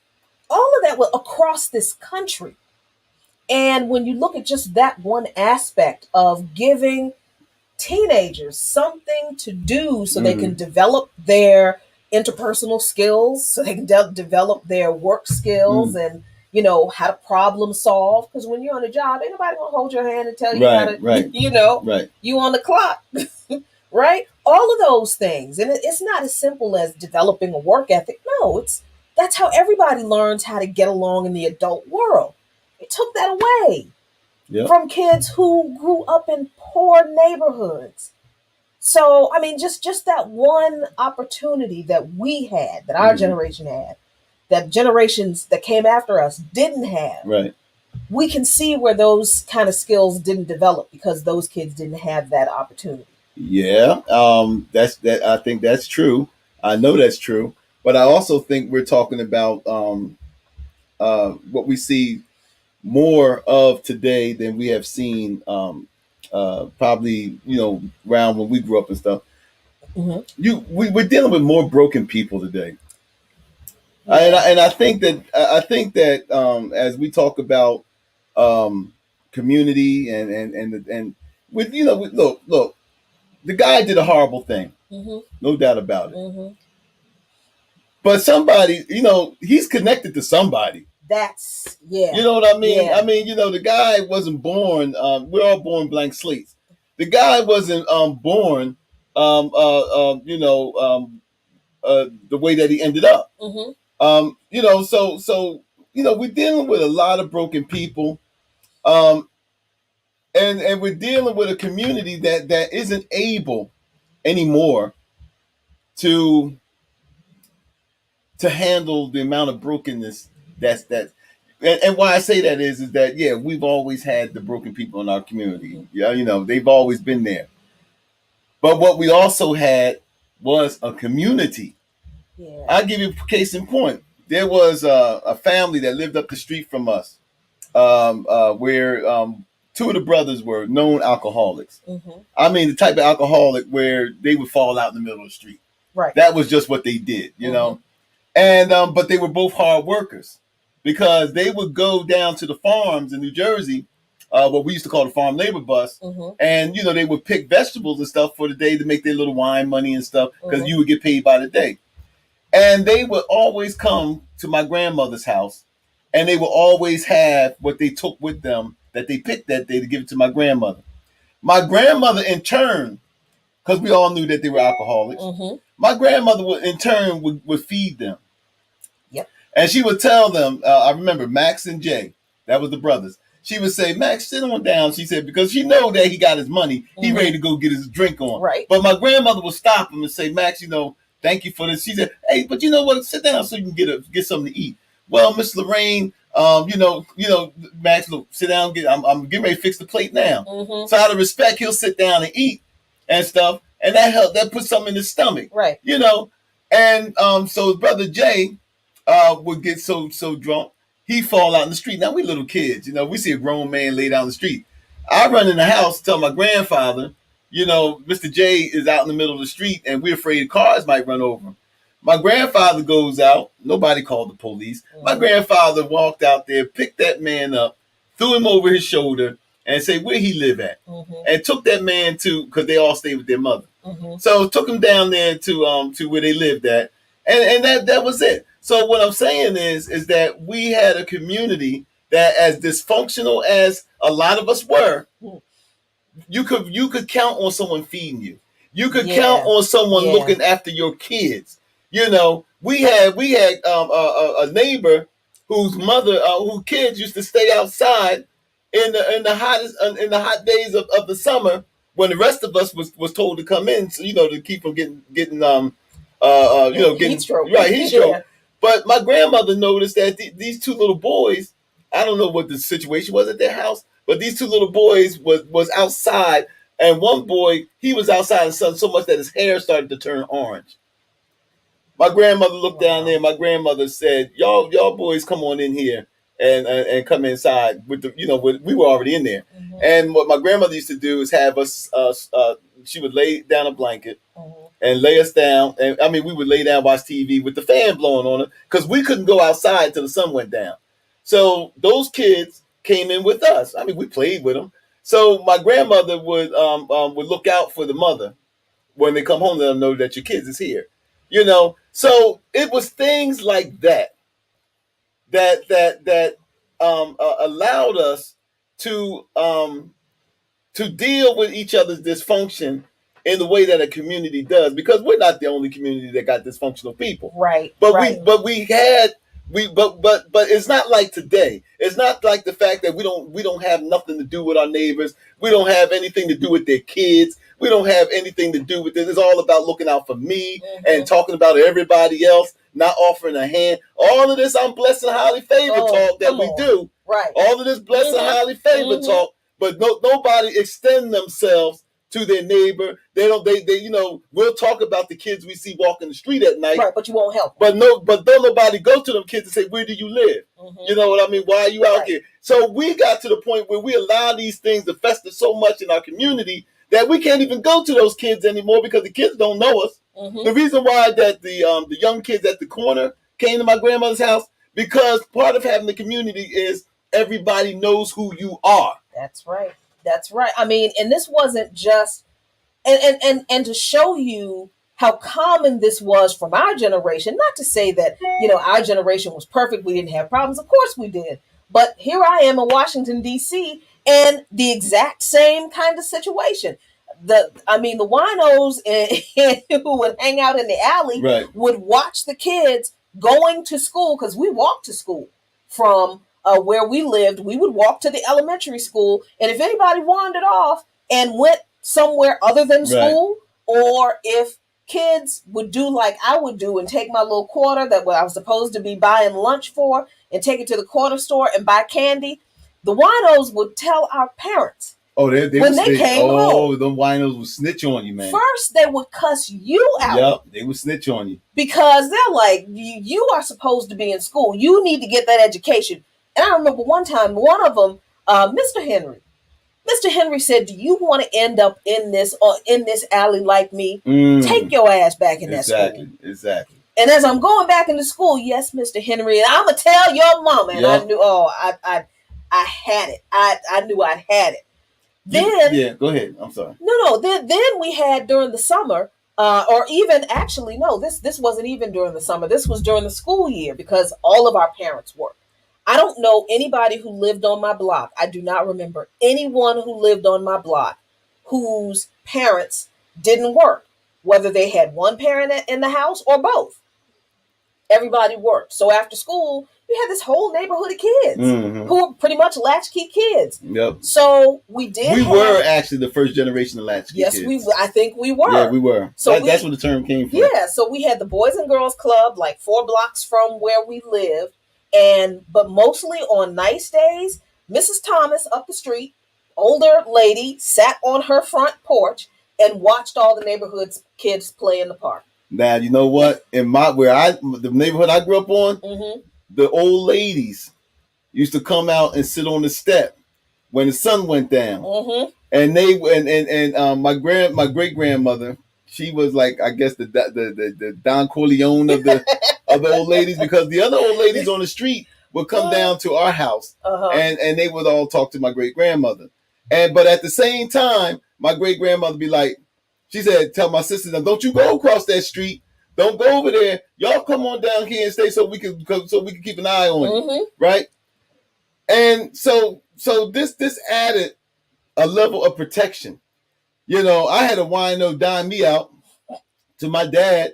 All of that was across this country. And when you look at just that one aspect of giving teenagers something to do so they can develop their interpersonal skills, so they can develop their work skills and, you know, how to problem solve. Because when you're on a job, ain't nobody gonna hold your hand and tell you how to, you know, you on the clock, right? All of those things. And it's not as simple as developing a work ethic. No, that's how everybody learns how to get along in the adult world. It took that away from kids who grew up in poor neighborhoods. So, I mean, just that one opportunity that we had, that our generation had, that generations that came after us didn't have. Right. We can see where those kind of skills didn't develop because those kids didn't have that opportunity. Yeah. I think that's true. I know that's true. But I also think we're talking about what we see more of today than we have seen probably, you know, around when we grew up and stuff. We're dealing with more broken people today. And I think that as we talk about community and with, you know, look, the guy did a horrible thing, no doubt about it. But somebody, you know, he's connected to somebody. You know what I mean? Yeah. I mean, you know, the guy wasn't born. We're all born blank slates. The guy wasn't born, you know, the way that he ended up. You know, so you know, we're dealing with a lot of broken people, and we're dealing with a community that isn't able anymore to handle the amount of brokenness that's. And why I say that is that, yeah, we've always had the broken people in our community. Yeah, you know, they've always been there. But what we also had was a community. Yeah. I'll give you a case in point. There was a family that lived up the street from us where two of the brothers were known alcoholics. I mean, the type of alcoholic where they would fall out in the middle of the street. Right. That was just what they did, you know. And but they were both hard workers. Because they would go down to the farms in New Jersey, what we used to call the farm labor bus, and you know they would pick vegetables and stuff for the day to make their little wine money and stuff because you would get paid by the day. And they would always come to my grandmother's house, and they would always have what they took with them that they picked that day to give it to my grandmother. My grandmother, in turn, because we all knew that they were alcoholics, my grandmother would in turn would feed them. And she would tell them, I remember Max and Jay, that was the brothers. She would say, Max, sit on down. She said, because she know that he got his money. He ready to go get his drink on. Right. But my grandmother would stop him and say, Max, you know, thank you for this. She said, hey, but you know what? Sit down so you can get something to eat. Well, Miss Lorraine, you know, Max, look, sit down. I'm getting ready to fix the plate now. So out of respect, he'll sit down and eat and stuff. And that puts something in his stomach. Right. You know, and so his brother Jay, would get so drunk, he fall out in the street. Now we little kids, you know, we see a grown man lay down the street. I run in the house, tell my grandfather, you know, Mr. J is out in the middle of the street and we're afraid cars might run over him. My grandfather goes out. Nobody called the police. My grandfather walked out there, picked that man up, threw him over his shoulder and said where he live at. And took that man to, because they all stayed with their mother. So took him down there to where they lived at. And that was it. So what I'm saying is that we had a community that, as dysfunctional as a lot of us were, you could count on someone feeding you. You could count on someone looking after your kids. You know, we had a neighbor whose mother, whose kids used to stay outside in the hot days of the summer when the rest of us was told to come in, so, you know, to keep from getting heat stroke. Right, heat stroke. But my grandmother noticed that these two little boys, I don't know what the situation was at their house, but these two little boys was outside, and one boy, he was outside in the sun so much that his hair started to turn orange. My grandmother looked down there. My grandmother said, "Y'all boys, come on in here and come inside." With the, we were already in there. And what my grandmother used to do is have us. She would lay down a blanket and lay us down. And I mean, we would lay down, watch TV with the fan blowing on it because we couldn't go outside until the sun went down. So those kids came in with us. I mean, we played with them. So my grandmother would look out for the mother when they come home. Let them know that your kids is here. So it was things like that allowed us to deal with each other's dysfunction in the way that a community does, because we're not the only community that got dysfunctional people, right? But right. But it's not like today. It's not like the fact that we don't have nothing to do with our neighbors. We don't have anything to do with their kids. We don't have anything to do with this. It's all about looking out for me and talking about everybody else, not offering a hand. All of this I'm blessed and highly favored talk that we do. Right. All of this blessed and highly favored talk, but nobody extend themselves to their neighbor. They we'll talk about the kids we see walking the street at night. Right, but you won't help. But don't nobody go to them kids and say, "Where do you live?" You know what I mean? Why are you out here? So we got to the point where we allow these things to fester so much in our community that we can't even go to those kids anymore because the kids don't know us. The reason why that the young kids at the corner came to my grandmother's house, because part of having the community is everybody knows who you are. That's right. That's right. I mean, and this wasn't just, and to show you how common this was from our generation, not to say that, our generation was perfect. We didn't have problems. Of course we did. But here I am in Washington, D.C., and the exact same kind of situation. The winos who would hang out in the alley would watch the kids going to school, because we walked to school from where we lived. We would walk to the elementary school, and if anybody wandered off and went somewhere other than school, or if kids would do like I would do and take my little quarter that I was supposed to be buying lunch for and take it to the corner store and buy candy, the winos would tell our parents. Oh, they came home. Oh, the winos would snitch on you, man. First, they would cuss you out. Yep, they would snitch on you. Because they're like, you are supposed to be in school. You need to get that education. And I remember one time, one of them, Mr. Henry said, "Do you want to end up in this alley like me? Take your ass back in that school." Exactly. And as I'm going back into school, "Yes, Mr. Henry, and I'm gonna tell your mama." And I knew, I had it. I knew I had it. Then go ahead. I'm sorry. No. Then we had during the summer, or even actually no, this wasn't even during the summer. This was during the school year, because all of our parents worked. I don't know anybody who lived on my block. I do not remember anyone who lived on my block whose parents didn't work, whether they had one parent in the house or both. Everybody worked. So after school, we had this whole neighborhood of kids who were pretty much latchkey kids. Yep. So we were actually the first generation of latchkey kids. Yes, I think we were. Yeah, we were. So that's where the term came from. Yeah, so we had the Boys and Girls Club like 4 blocks from where we lived. But mostly on nice days, Mrs. Thomas up the street, older lady, sat on her front porch and watched all the neighborhood's kids play in the park. Now, you know what? In the neighborhood I grew up on, the old ladies used to come out and sit on the step when the sun went down. And my great grandmother, she was like, I guess the Don Corleone of the old ladies, because the other old ladies on the street would come down to our house and they would all talk to my great grandmother. But at the same time, my great grandmother be like, she said, "Tell my sisters, don't you go across that street. Don't go over there. Y'all come on down here and stay so we can keep an eye on you." Right? And so this added a level of protection. I had a wino dime me out to my dad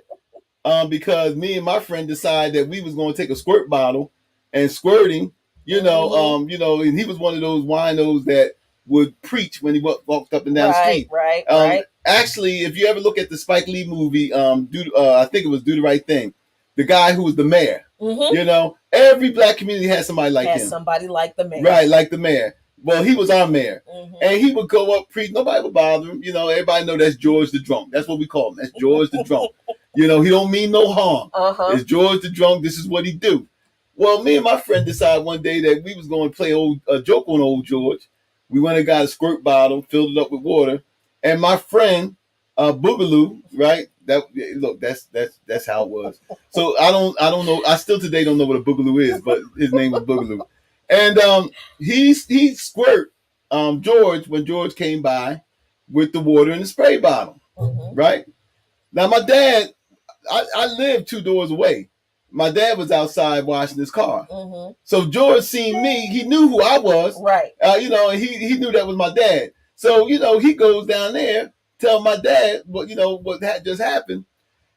because me and my friend decided that we was going to take a squirt bottle and squirting, and he was one of those winos that would preach when he walked up and down the street. Right. Actually, if you ever look at the Spike Lee movie, I think it was Do the Right Thing, the guy who was the mayor, You know, every black community has somebody like him. Somebody like the mayor. Right, like the mayor. Well, he was our mayor. And he would go up, preach. Nobody would bother him. You know, everybody know that's George the Drunk. That's what we call him. That's George the Drunk. You know, he don't mean no harm. It's George the Drunk. This is what he do. Well, me and my friend decided one day that we was going to play a joke on old George. We went and got a squirt bottle, filled it up with water. And my friend, Boogaloo, right? That's how it was. So I don't know. I still today don't know what a Boogaloo is, but his name was Boogaloo. And he squirt George when George came by with the water in the spray bottle. Right? Now my dad, I lived 2 doors away. My dad was outside washing his car. So George seen me. He knew who I was. Right. You know, and he knew that was my dad. So, you know, he goes down there, tell my dad what had just happened.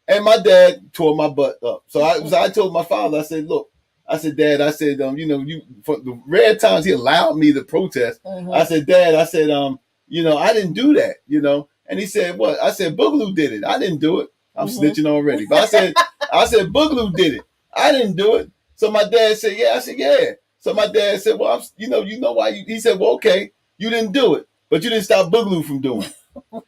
And my dad tore my butt up. So I told my father, I said, look, I said, Dad, I said, you know, for the rare times he allowed me to protest, I said, Dad, I said, you know, I didn't do that, you know. And he said, what? I said, Boogaloo did it. I didn't do it. I'm snitching already. But I said, Boogaloo did it. I didn't do it. So my dad said, yeah. I said, yeah. So my dad said, well, you know why he said, well, okay, you didn't do it, but you didn't stop Boogaloo from doing it.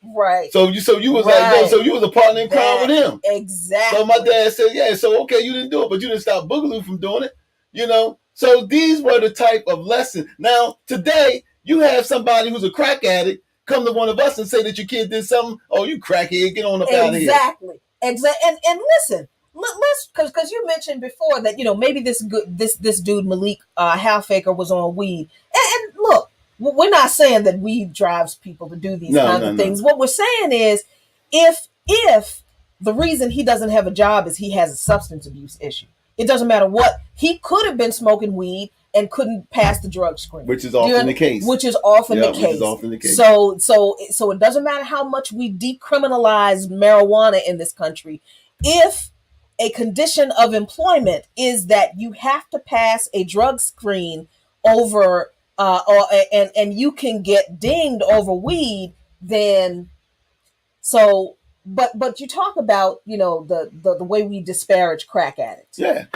Right. So you was like, so you was a partner in crime with him. Exactly. So my dad said, yeah, so okay, you didn't do it, but you didn't stop Boogaloo from doing it. You know? So these were the type of lessons. Now, today, you have somebody who's a crack addict come to one of us and say that your kid did something. Oh, you crackhead, get on up out of here. Exactly. And listen, let's because you mentioned before that, you know, maybe this dude Malik Halfaker was on weed. And look, we're not saying that weed drives people to do these kinds of things. What we're saying is, if the reason he doesn't have a job is he has a substance abuse issue, it doesn't matter what. He could have been smoking weed and couldn't pass the drug screen, which is often the case. Which is often the case. So it doesn't matter how much we decriminalize marijuana in this country. If a condition of employment is that you have to pass a drug screen over, and you can get dinged over weed, then so. But you talk about, you know, the way we disparage crack addicts. Yeah.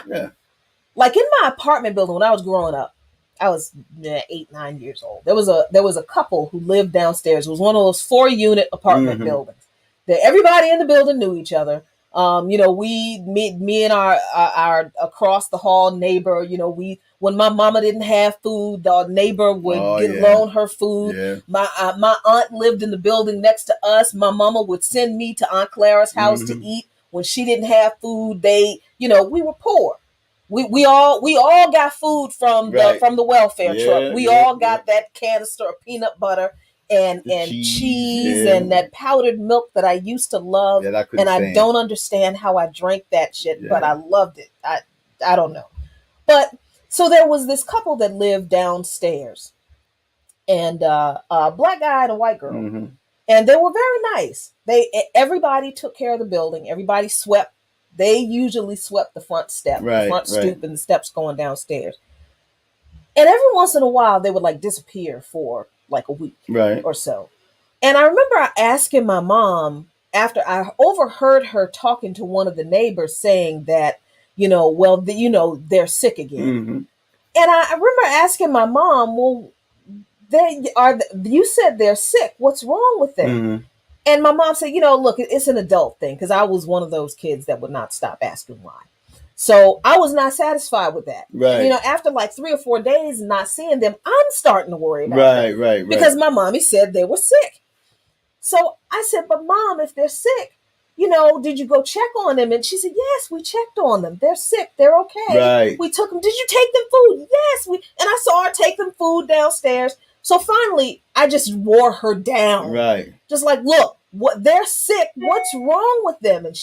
Like in my apartment building when I was growing up, I was 8, 9 years old. There was a couple who lived downstairs. It was one of those 4-unit apartment buildings. That everybody in the building knew each other. You know, me and our across the hall neighbor, you know, when my mama didn't have food, the neighbor would loan her food. Yeah. My aunt lived in the building next to us. My mama would send me to Aunt Clara's house to eat when she didn't have food. We were poor. We all got food from the welfare truck. We all got that canister of peanut butter and cheese and that powdered milk that I used to love, I don't understand how I drank that shit, but I loved it. I don't know. But so there was this couple that lived downstairs, and a black guy and a white girl, and they were very nice. Everybody took care of the building. Everybody swept. They usually swept the front step, the front stoop, and the steps going downstairs. And every once in a while, they would like disappear for like a week or so. And I remember asking my mom after I overheard her talking to one of the neighbors saying that, they're sick again. And I remember asking my mom, well, you said they're sick. What's wrong with them? And my mom said, look, it's an adult thing, because I was one of those kids that would not stop asking why. So I was not satisfied with that. Right. After like 3 or 4 days not seeing them, I'm starting to worry about them. Right. Because my mommy said they were sick. So I said, but Mom, if they're sick, did you go check on them? And she said, yes, we checked on them. They're sick. They're okay. Right. We took them. Did you take them food? Yes. And I saw her take them food downstairs. So finally, I just wore her down. Right. Just like, look, they're sick. What's wrong with them? And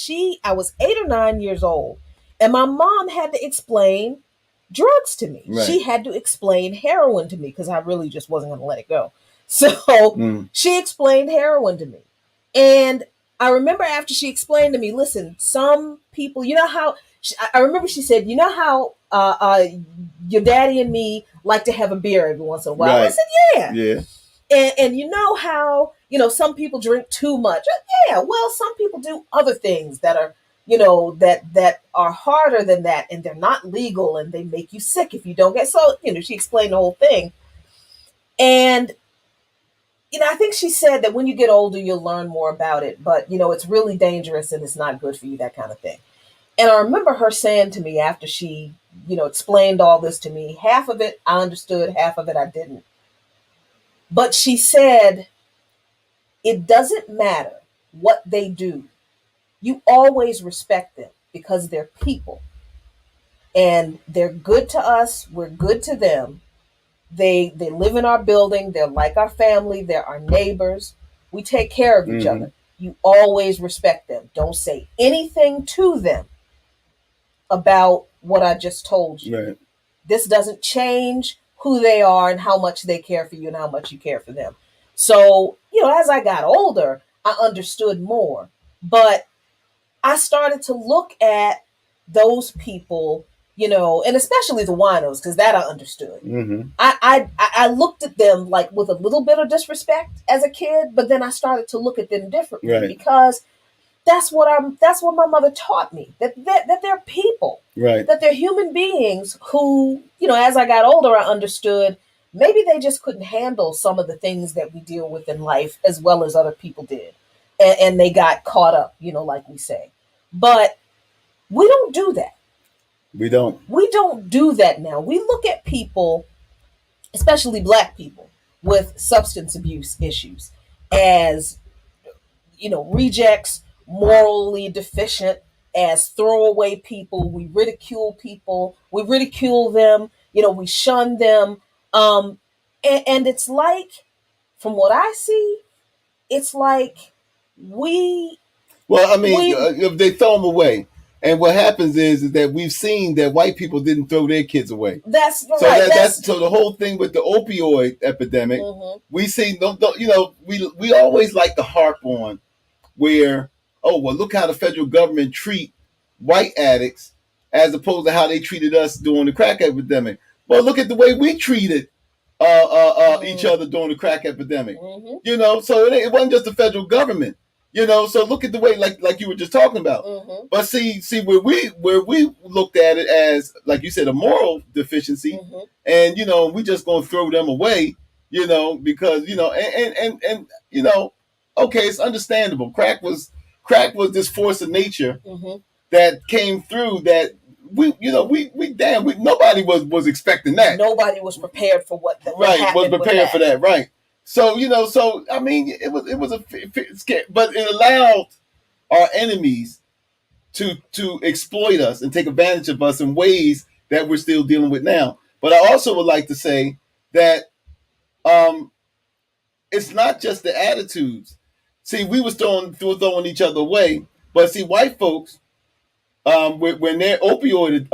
I was 8 or 9 years old. And my mom had to explain drugs to me. Right. She had to explain heroin to me, because I really just wasn't going to let it go. So she explained heroin to me. And I remember after she explained to me, listen, some people, I remember she said, how your daddy and me like to have a beer every once in a while. Right. I said, yeah. And how, some people drink too much. Yeah, well, some people do other things that are that are harder than that, and they're not legal, and they make you sick if you don't get. So, she explained the whole thing. And, I think she said that when you get older, you'll learn more about it, but, it's really dangerous and it's not good for you, that kind of thing. And I remember her saying to me after she, explained all this to me, half of it I understood, half of it I didn't. But she said, it doesn't matter what they do. You always respect them because they're people. And they're good to us. We're good to them. They live in our building. They're like our family. They're our neighbors. We take care of each other. You always respect them. Don't say anything to them about what I just told you. Right. This doesn't change who they are and how much they care for you and how much you care for them. So, as I got older, I understood more. But I started to look at those people, and especially the winos, because that I understood. I looked at them like with a little bit of disrespect as a kid, but then I started to look at them differently because that's what my mother taught me, that they're people, that they're human beings who, as I got older, I understood maybe they just couldn't handle some of the things that we deal with in life as well as other people did. And they got caught up, like we say. But we don't do that. We don't do that now. We look at people, especially Black people, with substance abuse issues as, rejects, morally deficient, as throwaway people. We ridicule people. We ridicule them. We shun them. And it's like, from what I see, it's like they throw them away. And what happens is that we've seen that white people didn't throw their kids away. That's right. So the whole thing with the opioid epidemic, we see, we always like to harp on where, look how the federal government treat white addicts as opposed to how they treated us during the crack epidemic. Well, look at the way we treated each other during the crack epidemic. So it wasn't just the federal government. So look at the way, like you were just talking about. But see where we looked at it as, like you said, a moral deficiency, and we just gonna throw them away, because and okay, it's understandable. Crack was this force of nature that came through that nobody was expecting that. Nobody was prepared for what that was prepared for that, right? So I mean, it was a scare, but it allowed our enemies to exploit us and take advantage of us in ways that we're still dealing with now. But I also would like to say that it's not just the attitudes. See, we was throwing each other away, but see, white folks, when their opioid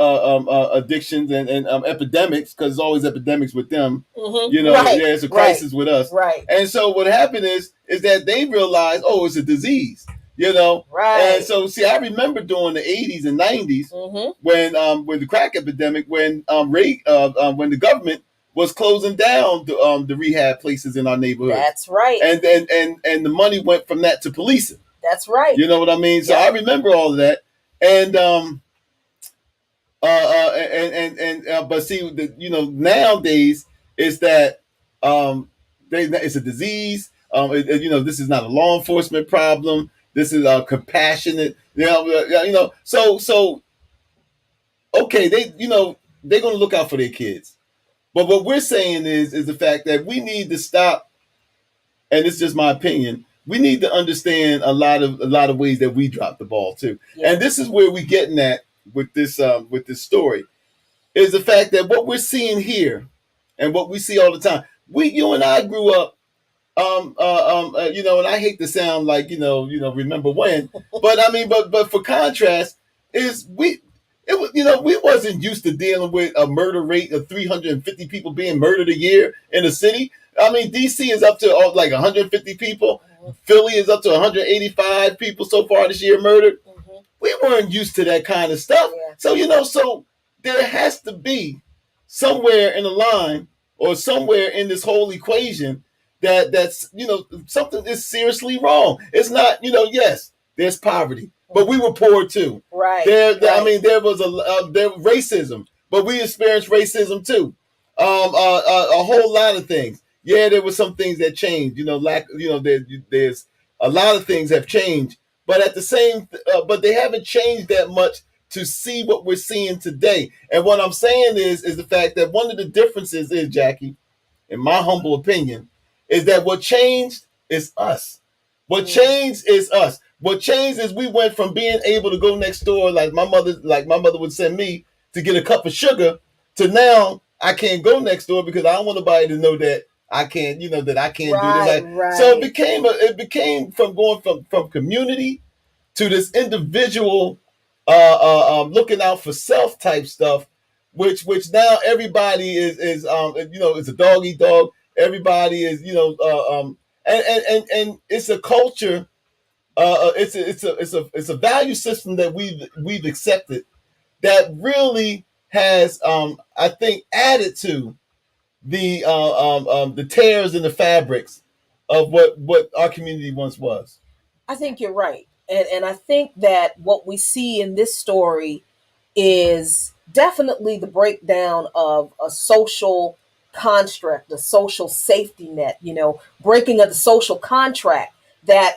addictions and epidemics, because there's always epidemics with them, there's a crisis with us. Right. And so what happened is that they realized, it's a disease, Right. And so, see, I remember during the 80s and 90s when the crack epidemic, when the government was closing down the rehab places in our neighborhood. That's right. And the money went from that to policing. That's right. You know what I mean? So I remember all of that. And but see, nowadays is that it's a disease. This is not a law enforcement problem. This is a compassionate. So okay, they're gonna look out for their kids. But what we're saying is the fact that we need to stop, and it's just my opinion. We need to understand a lot of ways that we drop the ball too. Yeah. And this is where we're getting at with this story, is the fact that what we're seeing here and what we see all the time. You and I grew up, and I hate to sound like, remember when, but I mean, but for contrast is we wasn't used to dealing with a murder rate of 350 people being murdered a year in a city. I mean, DC is up to like 150 people. Philly is up to 185 people so far this year murdered. We weren't used to that kind of stuff. Yeah. So, so there has to be somewhere in the line or somewhere in this whole equation that's, something is seriously wrong. It's not, yes, there's poverty. but we were poor too. Right. I mean, there was there was racism, but we experienced racism too. A whole lot of things. Yeah, there were some things that changed. There's a lot of things have changed, but at the same, but they haven't changed that much to see what we're seeing today. And what I'm saying is the fact that one of the differences is, Jackie, in my humble opinion, is that what changed is us. What changed is us. What changed is we went from being able to go next door, like my mother would send me to get a cup of sugar, to now I can't go next door because I don't want nobody to know that I can't, that I can't do this. Right. So it became from going from community to this individual looking out for self type stuff, which now everybody is it's a dog eat dog. Everybody is and it's a culture. It's a value system that we've accepted that really has I think added to the tears in the fabrics of what our community once was. I think you're right. And I think that what we see in this story is definitely the breakdown of a social construct, a social safety net, breaking of the social contract that,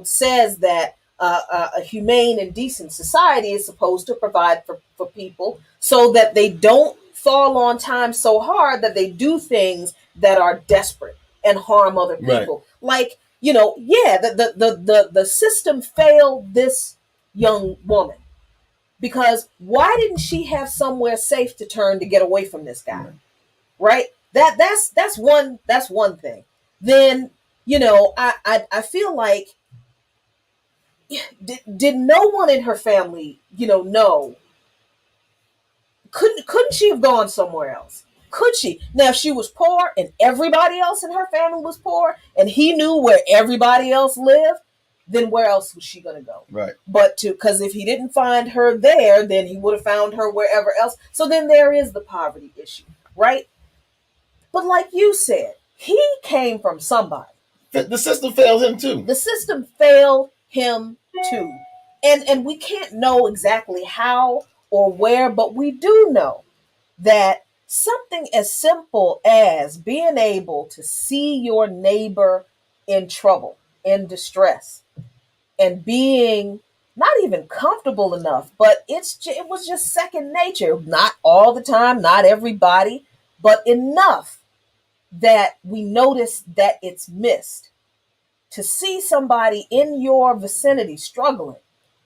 says that a humane and decent society is supposed to provide for people so that they don't fall on time so hard that they do things that are desperate and harm other people. Right. Like, the system failed this young woman because why didn't she have somewhere safe to turn to get away from this guy? Right? That's one thing. Then, I feel like did no one in her family, know? Couldn't she have gone somewhere else? Could she? Now, if she was poor and everybody else in her family was poor and he knew where everybody else lived, then where else was she going to go? Right. But because if he didn't find her there, then he would have found her wherever else. So then there is the poverty issue, right? But like you said, he came from somebody. The system failed him too. The system failed him too. And we can't know exactly how or where, but we do know that something as simple as being able to see your neighbor in trouble, in distress, and being not even comfortable enough, but it was just second nature. Not all the time, not everybody, but enough that we notice that it's missed. To see somebody in your vicinity struggling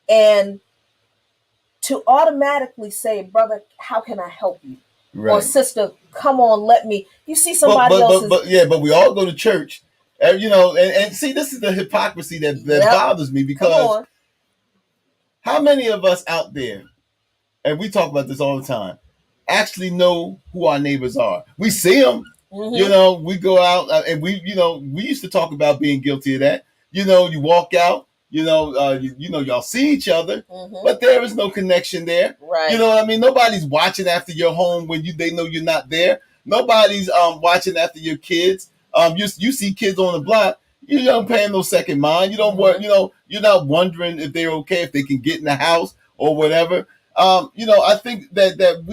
and to automatically say, brother, how can I help you? Right. Or sister, come on, let me. You see somebody else's. But we all go to church, and see, this is the hypocrisy that bothers me, because how many of us out there, and we talk about this all the time, actually know who our neighbors are? We see them. Mm-hmm. We go out and we used to talk about being guilty of that. You walk out, y'all see each other, but there is no connection there. Right. You know what I mean? Nobody's watching after your home when they know you're not there. Nobody's watching after your kids. You see kids on the block, you don't pay no second mind. You don't you're not wondering if they're okay, if they can get in the house or whatever. I think that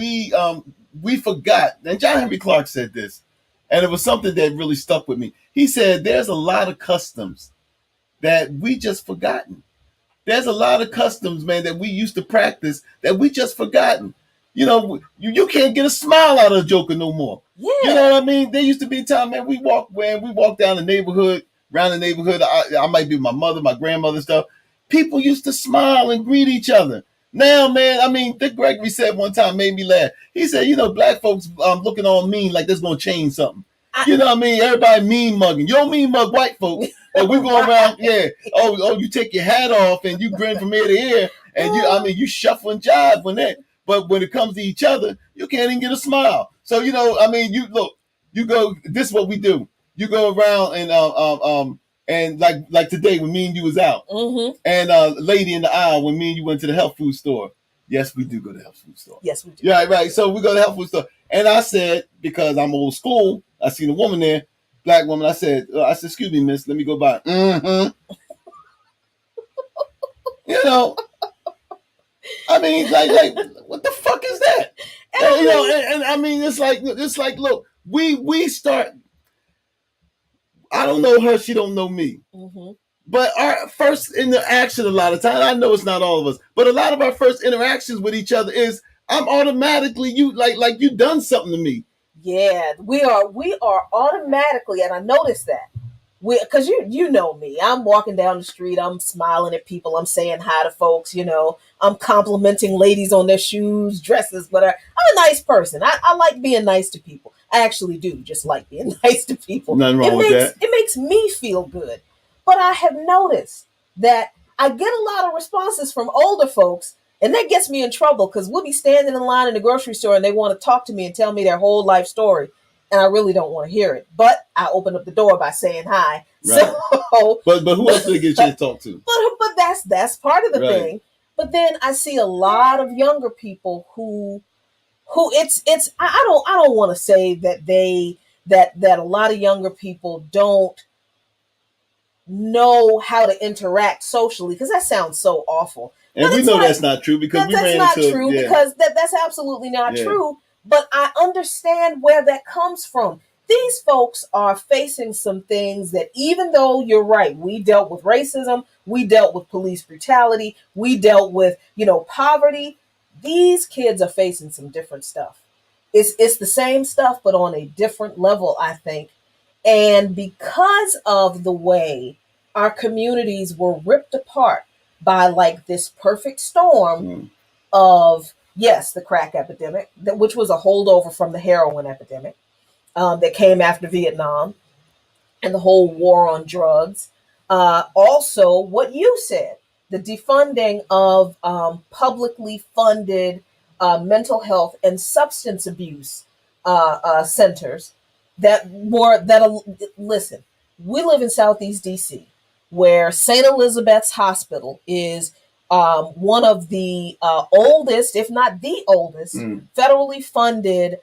we forgot, and John Henry Clark said this, and it was something that really stuck with me. He said there's a lot of customs that we just forgotten. There's a lot of customs, man, that we used to practice that we just forgotten. You can't get a smile out of a joker no more. Yeah. You know what I mean? There used to be a time, man, we walk down the neighborhood, around the neighborhood. I might be my mother, my grandmother, stuff. People used to smile and greet each other. Now, man, I mean, Dick Gregory said one time, made me laugh. He said, black folks looking all mean like that's going to change something. You know what I mean? Everybody mean mugging. You don't mean mug white folks. And we go around, yeah. Oh, you take your hat off and you grin from ear to ear, and you shuffle and jive when that. But when it comes to each other, you can't even get a smile. So you go. This is what we do. You go around and like today when me and you was out, and lady in the aisle when me and you went to the health food store. Yes, we do go to the health food store. Yes, we do. Yeah, right. So we go to the health food store, and I said, because I'm old school, I seen a woman there, black woman. I said, excuse me, miss, let me go by. You know, I mean, like, what the fuck is that? And, you know, and I mean, it's like, look, we start. I don't know her; she don't know me. Mm-hmm. But our first interaction, a lot of times, I know it's not all of us, but a lot of our first interactions with each other is, I'm automatically you like you done something to me. Yeah, we are automatically, and I noticed that. Because you know me, I'm walking down the street, I'm smiling at people, I'm saying hi to folks, you know, I'm complimenting ladies on their shoes, dresses, whatever. I'm a nice person. I like being nice to people. I actually do just like being nice to people. Nothing wrong with that. It makes me feel good. But I have noticed that I get a lot of responses from older folks, and that gets me in trouble because we'll be standing in line in the grocery store and they want to talk to me and tell me their whole life story. And I really don't want to hear it. But I open up the door by saying hi. Right. So, but who else do they get you to talk to? But that's part of the thing. But then I see a lot of younger people who it's I don't want to say that a lot of younger people don't know how to interact socially, because that sounds so awful. And but we know that's not true, because because that's absolutely not true. But I understand where that comes from. These folks are facing some things that, even though you're right, we dealt with racism, we dealt with police brutality, we dealt with, poverty. These kids are facing some different stuff. It's the same stuff, but on a different level, I think. And because of the way our communities were ripped apart by like this perfect storm of, yes, the crack epidemic, which was a holdover from the heroin epidemic that came after Vietnam, and the whole war on drugs. Also, what you said, the defunding of publicly funded mental health and substance abuse centers listen, we live in Southeast DC, where St. Elizabeth's Hospital is one of the oldest, if not the oldest, federally funded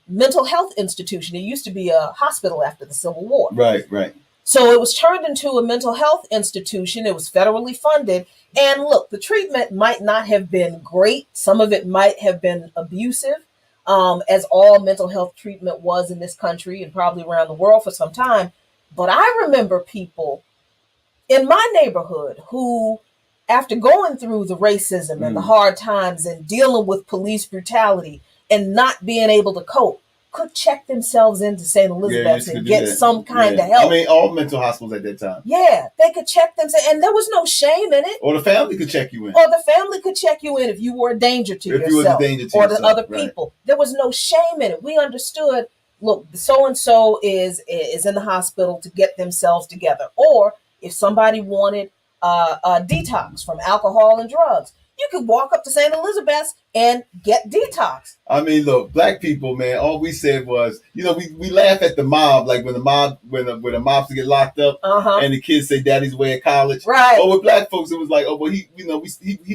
mental health institution. It used to be a hospital after the Civil War. Right. So it was turned into a mental health institution. It was federally funded. And look, the treatment might not have been great. Some of it might have been abusive, as all mental health treatment was in this country and probably around the world for some time. But I remember people in my neighborhood who, after going through the racism and the hard times and dealing with police brutality and not being able to cope, could check themselves into St. Elizabeth's and get some kind of help. I mean, all mental hospitals at that time. Yeah, they could check themselves, and there was no shame in it. Or the family could check you in. Or the family could check you in if you were a danger to yourself or the other people. There was no shame in it. We understood, look, so-and-so is in the hospital to get themselves together. Or if somebody wanted a detox from alcohol and drugs, you could walk up to St. Elizabeth's and get detox. I mean, look, black people, man, all we said was, we laugh at the mob, like when the mobs get locked up and the kids say daddy's away at college. Right. Or with black folks, it was like, oh, well, he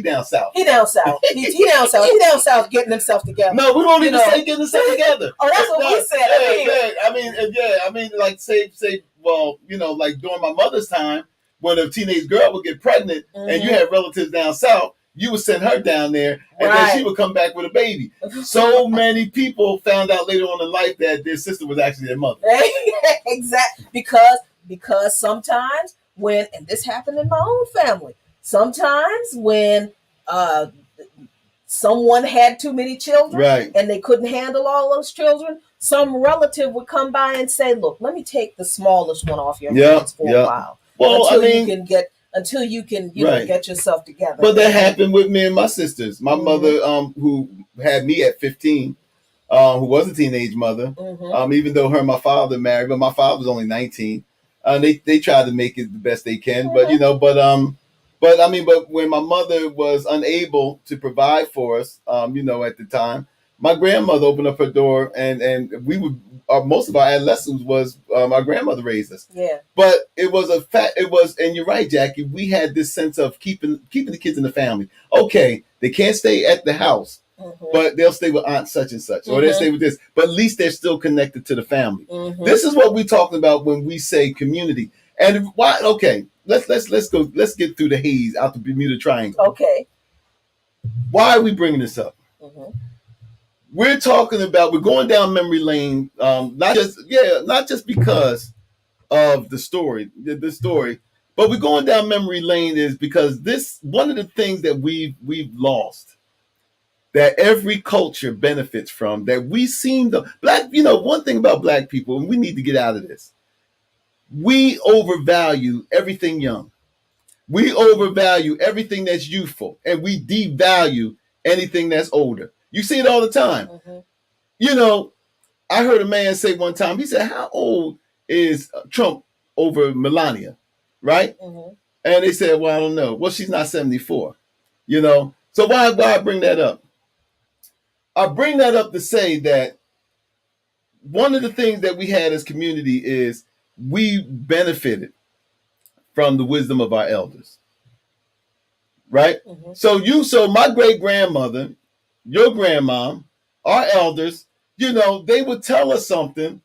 down south. He down south. He down south. He down south getting himself together. No, we don't even say getting himself together. Oh, that's what we said. I mean, like say, well, like during my mother's time, when a teenage girl would get pregnant and you had relatives down south, you would send her down there, and then she would come back with a baby. So many people found out later on in life that their sister was actually their mother. Exactly. Because sometimes when, and this happened in my own family, sometimes when someone had too many children and they couldn't handle all those children, some relative would come by and say, look, let me take the smallest one off your hands for a while. Well, until you can get yourself together. But that happened with me and my sisters. My mother, who had me at 15, who was a teenage mother, even though her and my father married, but my father was only 19. They tried to make it the best they can, but when my mother was unable to provide for us, at the time, my grandmother opened up her door, and we would. Most of our adolescence was our grandmother raised us. Yeah. But it was a fact. It was, and you're right, Jackie. We had this sense of keeping the kids in the family. Okay, they can't stay at the house, but they'll stay with aunt such and such, or they'll stay with this. But at least they're still connected to the family. This is what we're talking about when we say community. And why? Okay, let's go. Let's get through the haze out the Bermuda Triangle. Okay. Why are we bringing this up? Mm-hmm. We're talking about, we're going down memory lane. Not just because of the story, but we're going down memory lane is because this one of the things that we've lost, that every culture benefits from, that we seem to one thing about black people, and we need to get out of this. We overvalue everything young. We overvalue everything that's youthful, and we devalue anything that's older. You see it all the time. Mm-hmm. I heard a man say one time, he said, how old is Trump over Melania? Right? Mm-hmm. And they said, well, I don't know. Well, she's not 74. So why I bring that up? I bring that up to say that one of the things that we had as community is we benefited from the wisdom of our elders. Right? Mm-hmm. So my great grandmother, your grandmom, our elders, they would tell us something,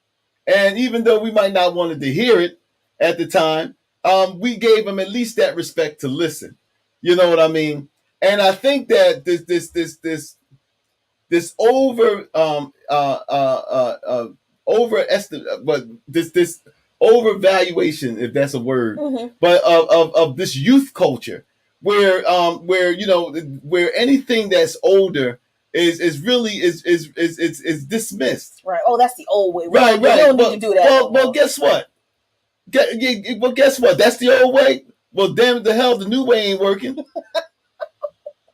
and even though we might not wanted to hear it at the time, we gave them at least that respect to listen. You know what I mean? And I think that this overvaluation, if that's a word, mm-hmm. but of this youth culture, where anything that's older is really dismissed. Right. Oh, that's the old way. Right. We don't need to do that. Well, guess what? Guess what? That's the old way. Well, damn the hell, the new way ain't working.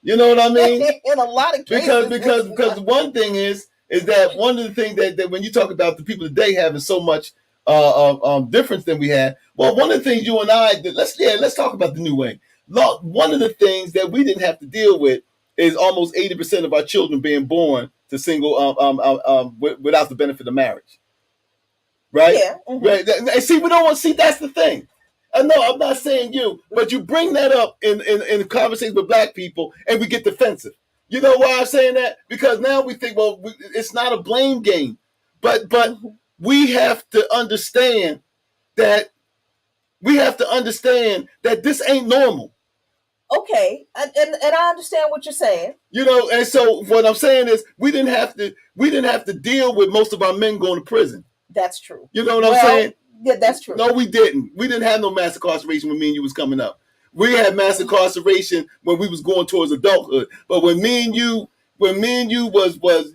You know what I mean? In a lot of cases. Because one thing is that one of the things that when you talk about the people today having so much difference than we had, well, one of the things you and I did, let's talk about the new way. One of the things that we didn't have to deal with is almost 80% of our children being born to single without the benefit of marriage. Right? Yeah. Mm-hmm. Right. And see, we don't want to see, that's the thing. No, I'm not saying you, but you bring that up in conversations with black people and we get defensive. You know why I'm saying that? Because now we think, well, it's not a blame game, but we have to understand that this ain't normal. Okay, and I understand what you're saying. And so what I'm saying is we didn't have to deal with most of our men going to prison. That's true. You know what I'm saying? Yeah, that's true. No, we didn't. We didn't have no mass incarceration when me and you was coming up. We had mass incarceration when we was going towards adulthood. But when me and you was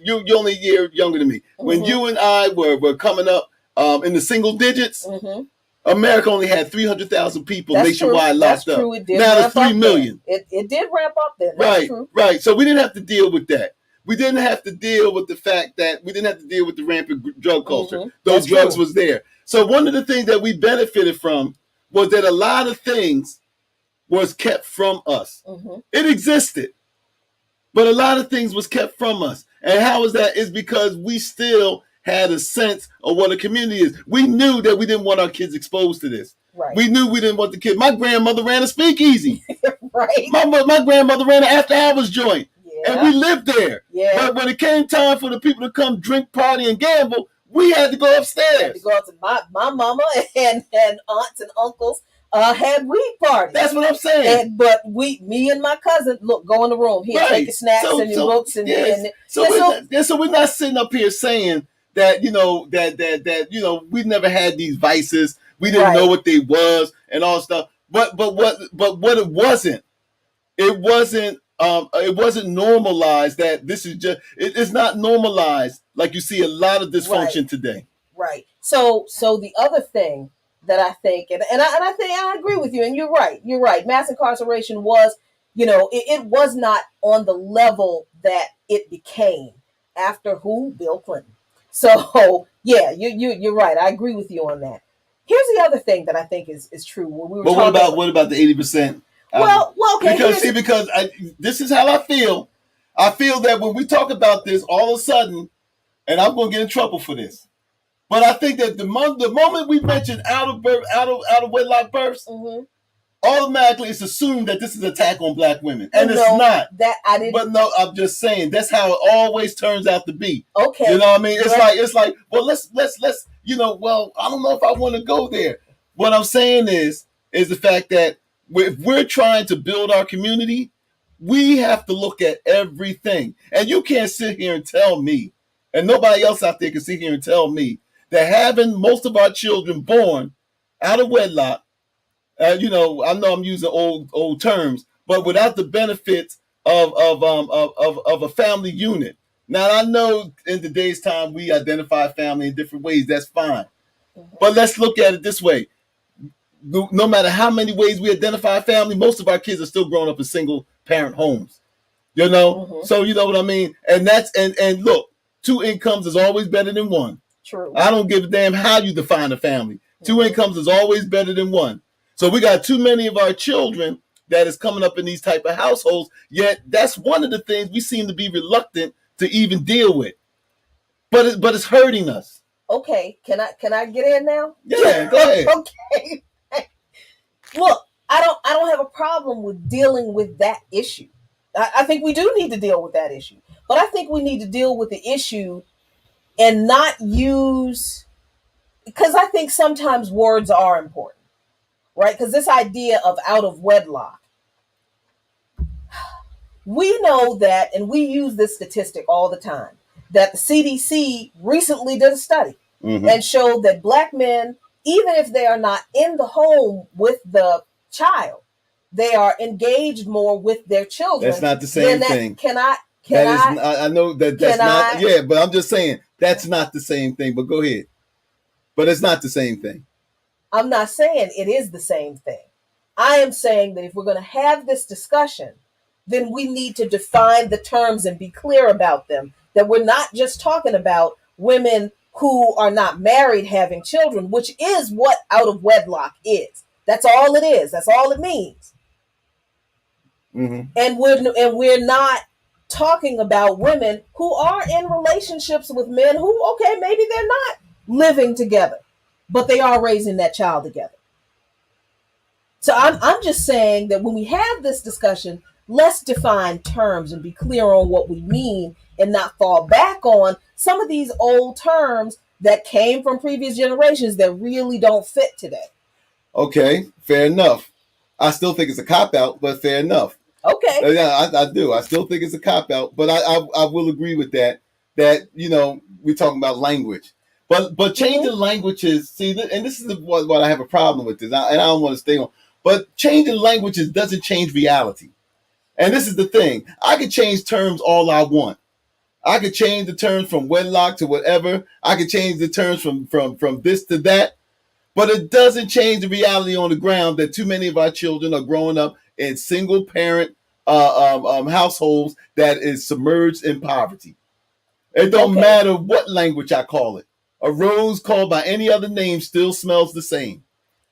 you're only a year younger than me. Mm-hmm. When you and I were coming up in the single digits, mm-hmm. America only had 300,000 people nationwide locked up. True. It did now there's 3 million. It did ramp up then. That's true. Right. So we didn't have to deal with that. We didn't have to deal with the fact that we didn't have to deal with the rampant drug culture. Mm-hmm. Those drugs was there. So one of the things that we benefited from was that a lot of things was kept from us. Mm-hmm. It existed, but a lot of things was kept from us. And how is that? Is because we still had a sense of what a community is. We knew that we didn't want our kids exposed to this. Right. We knew we didn't want the kids. My grandmother ran a speakeasy. Right. My grandmother ran an after-hours joint. Yeah. And we lived there. Yeah. But when it came time for the people to come drink, party, and gamble, we had to go upstairs. We had to go up to my mama and aunts and uncles had weed parties. That's what I'm saying. But me and my cousin, go in the room. He'd take his snacks and his books so we're not sitting up here saying that we never had these vices. We didn't know what they was and all stuff. But what it wasn't normalized that this is just it's not normalized like you see a lot of dysfunction today. Right. So the other thing that I think, and I think I agree with you, and you're right. Mass incarceration was, it was not on the level that it became after Bill Clinton. So yeah, you're right. I agree with you on that. Here's the other thing that I think is true. When we were what about the 80%? Well, okay. Because this is how I feel. I feel that when we talk about this, all of a sudden, and I'm going to get in trouble for this, but I think that the moment we mention out of wedlock births, mm-hmm. automatically it's assumed that this is an attack on black women, and it's not. That I didn't. But no, I'm just saying that's how it always turns out to be. Okay. You know what I mean? It's like, well, let's. Well, I don't know if I want to go there. What I'm saying is the fact that if we're trying to build our community, we have to look at everything. And you can't sit here and tell me, and nobody else out there can sit here and tell me that having most of our children born out of wedlock, I know I'm using old terms, but without the benefits of a family unit. Now I know in today's time we identify family in different ways. That's fine, but let's look at it this way: no matter how many ways we identify family, most of our kids are still growing up in single parent homes. So you know what I mean. And and look, 2 incomes is always better than 1. True. I don't give a damn how you define a family. 2 incomes is always better than 1. So we got too many of our children that is coming up in these type of households. Yet that's one of the things we seem to be reluctant to even deal with. But it's hurting us. Okay, can I get in now? Yeah, go ahead. Okay. Look, I don't have a problem with dealing with that issue. I think we do need to deal with that issue. But I think we need to deal with the issue and not use, because I think sometimes words are important, right? Because this idea of out of wedlock, we know that, and we use this statistic all the time, that the CDC recently did a study and showed that Black men, even if they are not in the home with the child, they are engaged more with their children. That's not the same thing. I know that's not. Yeah, but I'm just saying that's not the same thing. But go ahead. But it's not the same thing. I'm not saying it is the same thing. I am saying that if we're going to have this discussion, then we need to define the terms and be clear about them. That we're not just talking about women who are not married having children, which is what out of wedlock is. That's all it is. That's all it means. And we're not talking about women who are in relationships with men who, okay, maybe they're not living together, but they are raising that child together. So I'm just saying that when we have this discussion, let's define terms and be clear on what we mean and not fall back on some of these old terms that came from previous generations that really don't fit today. Okay, fair enough. I still think it's a cop-out, but fair enough. Okay. Yeah, I do. I still think it's a cop-out, but I will agree with that, we're talking about language. But changing languages, see, and this is what I have a problem with this, and I don't want to stay on, but changing languages doesn't change reality. And this is the thing. I could change terms all I want. I could change the terms from wedlock to whatever. I could change the terms from this to that. But it doesn't change the reality on the ground that too many of our children are growing up in single parent households that is submerged in poverty. It don't matter what language I call it. A rose called by any other name still smells the same.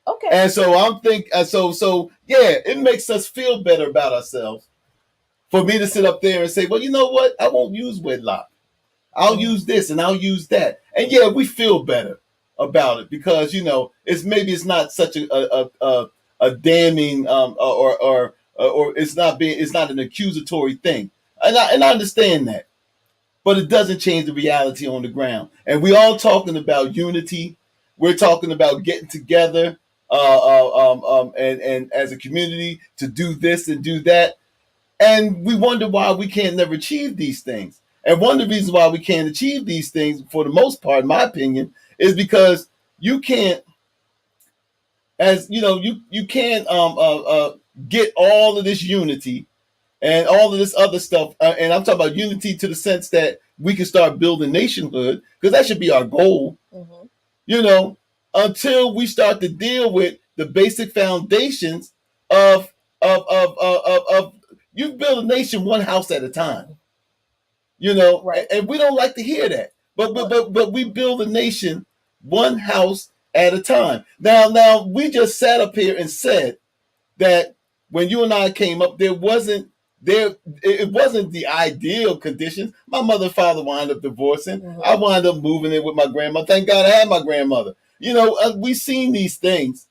Okay. And so I'm thinking, yeah, it makes us feel better about ourselves for me to sit up there and say, well, you know what? I won't use wedlock. I'll use this and I'll use that. And yeah, we feel better about it because, it's not such a damning or it's not an accusatory thing. And I understand that. But it doesn't change the reality on the ground. And we all talking about unity. We're talking about getting together and as a community to do this and do that. And we wonder why we can't never achieve these things. And one of the reasons why we can't achieve these things, for the most part, in my opinion, is because you can't, you can't get all of this unity and all of this other stuff. And I'm talking about unity to the sense that we can start building nationhood, because that should be our goal, until we start to deal with the basic foundations of you build a nation one house at a time, right. And we don't like to hear that, but we build a nation one house at a time. Now we just sat up here and said that when you and I came up, it wasn't the ideal conditions. My mother and father wound up divorcing. I wound up moving in with my grandmother. Thank God I had my grandmother. We've seen these things,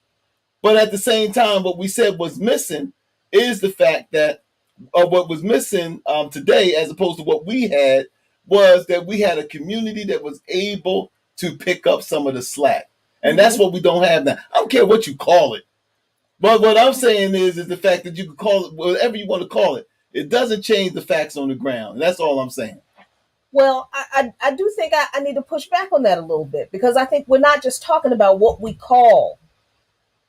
but at the same time, what we said was missing is the fact that what was missing today, as opposed to what we had, was that we had a community that was able to pick up some of the slack. And that's what we don't have now. I don't care what you call it. But what I'm saying is the fact that you can call it whatever you want to call it. It doesn't change the facts on the ground. And that's all I'm saying. Well, I do think I need to push back on that a little bit, because I think we're not just talking about what we call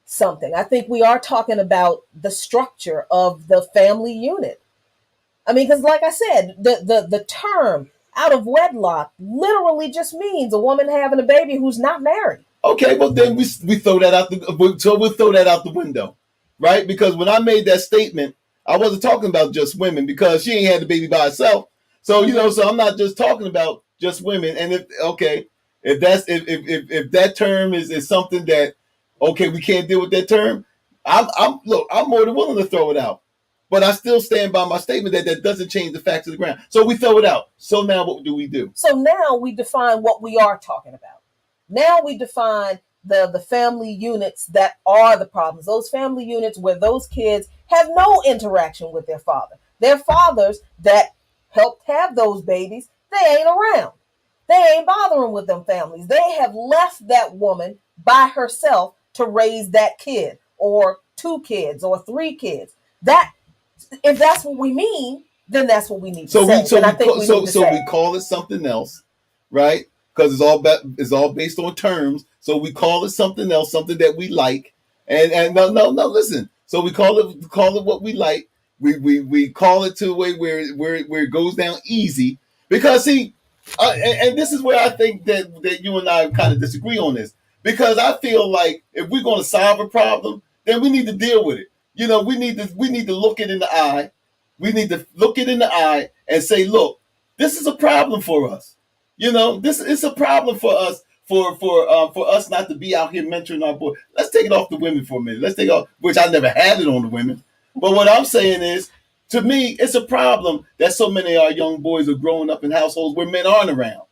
something. I think we are talking about the structure of the family unit. I mean, because like I said, the term out of wedlock literally just means a woman having a baby who's not married. Okay, well then we throw that out we'll throw that out the window, right? Because when I made that statement, I wasn't talking about just women, because she ain't had the baby by herself. So so I'm not just talking about just women. And if that term is something that we can't deal with that term, I'm more than willing to throw it out. But I still stand by my statement that doesn't change the facts of the ground. So we throw it out. So now what do we do? So now we define what we are talking about. Now we define the family units that are the problems. Those family units where those kids have no interaction with their father. Their fathers that helped have those babies, they ain't around. They ain't bothering with them families. They have left that woman by herself to raise that kid, or 2 kids, or 3 kids. That, if that's what we mean, then that's what we need to say. So we call it something else, right? Because it's all based on terms. So we call it something else, something that we like. And no, listen. So we call it what we like. We call it to a way where it goes down easy. Because see, and this is where I think that you and I kind of disagree on this. Because I feel like if we're going to solve a problem, then we need to deal with it. We need to look it in the eye. We need to look it in the eye and say, look, this is a problem for us. This is a problem for us for us not to be out here mentoring our boys. Let's take it off the women for a minute. Let's take it off, which I never had it on the women. But what I'm saying is, to me, it's a problem that so many of our young boys are growing up in households where men aren't around,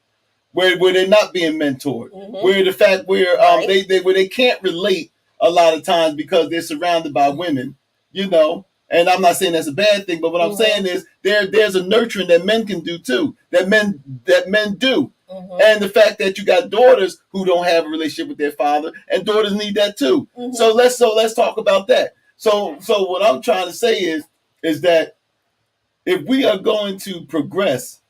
where they're not being mentored, where the fact where they can't relate a lot of times because they're surrounded by women, And I'm not saying that's a bad thing, but what I'm saying is there's a nurturing that men can do too, that men do. And the fact that you got daughters who don't have a relationship with their father, and daughters need that too. So let's talk about that. So what I'm trying to say is that if we are going to progress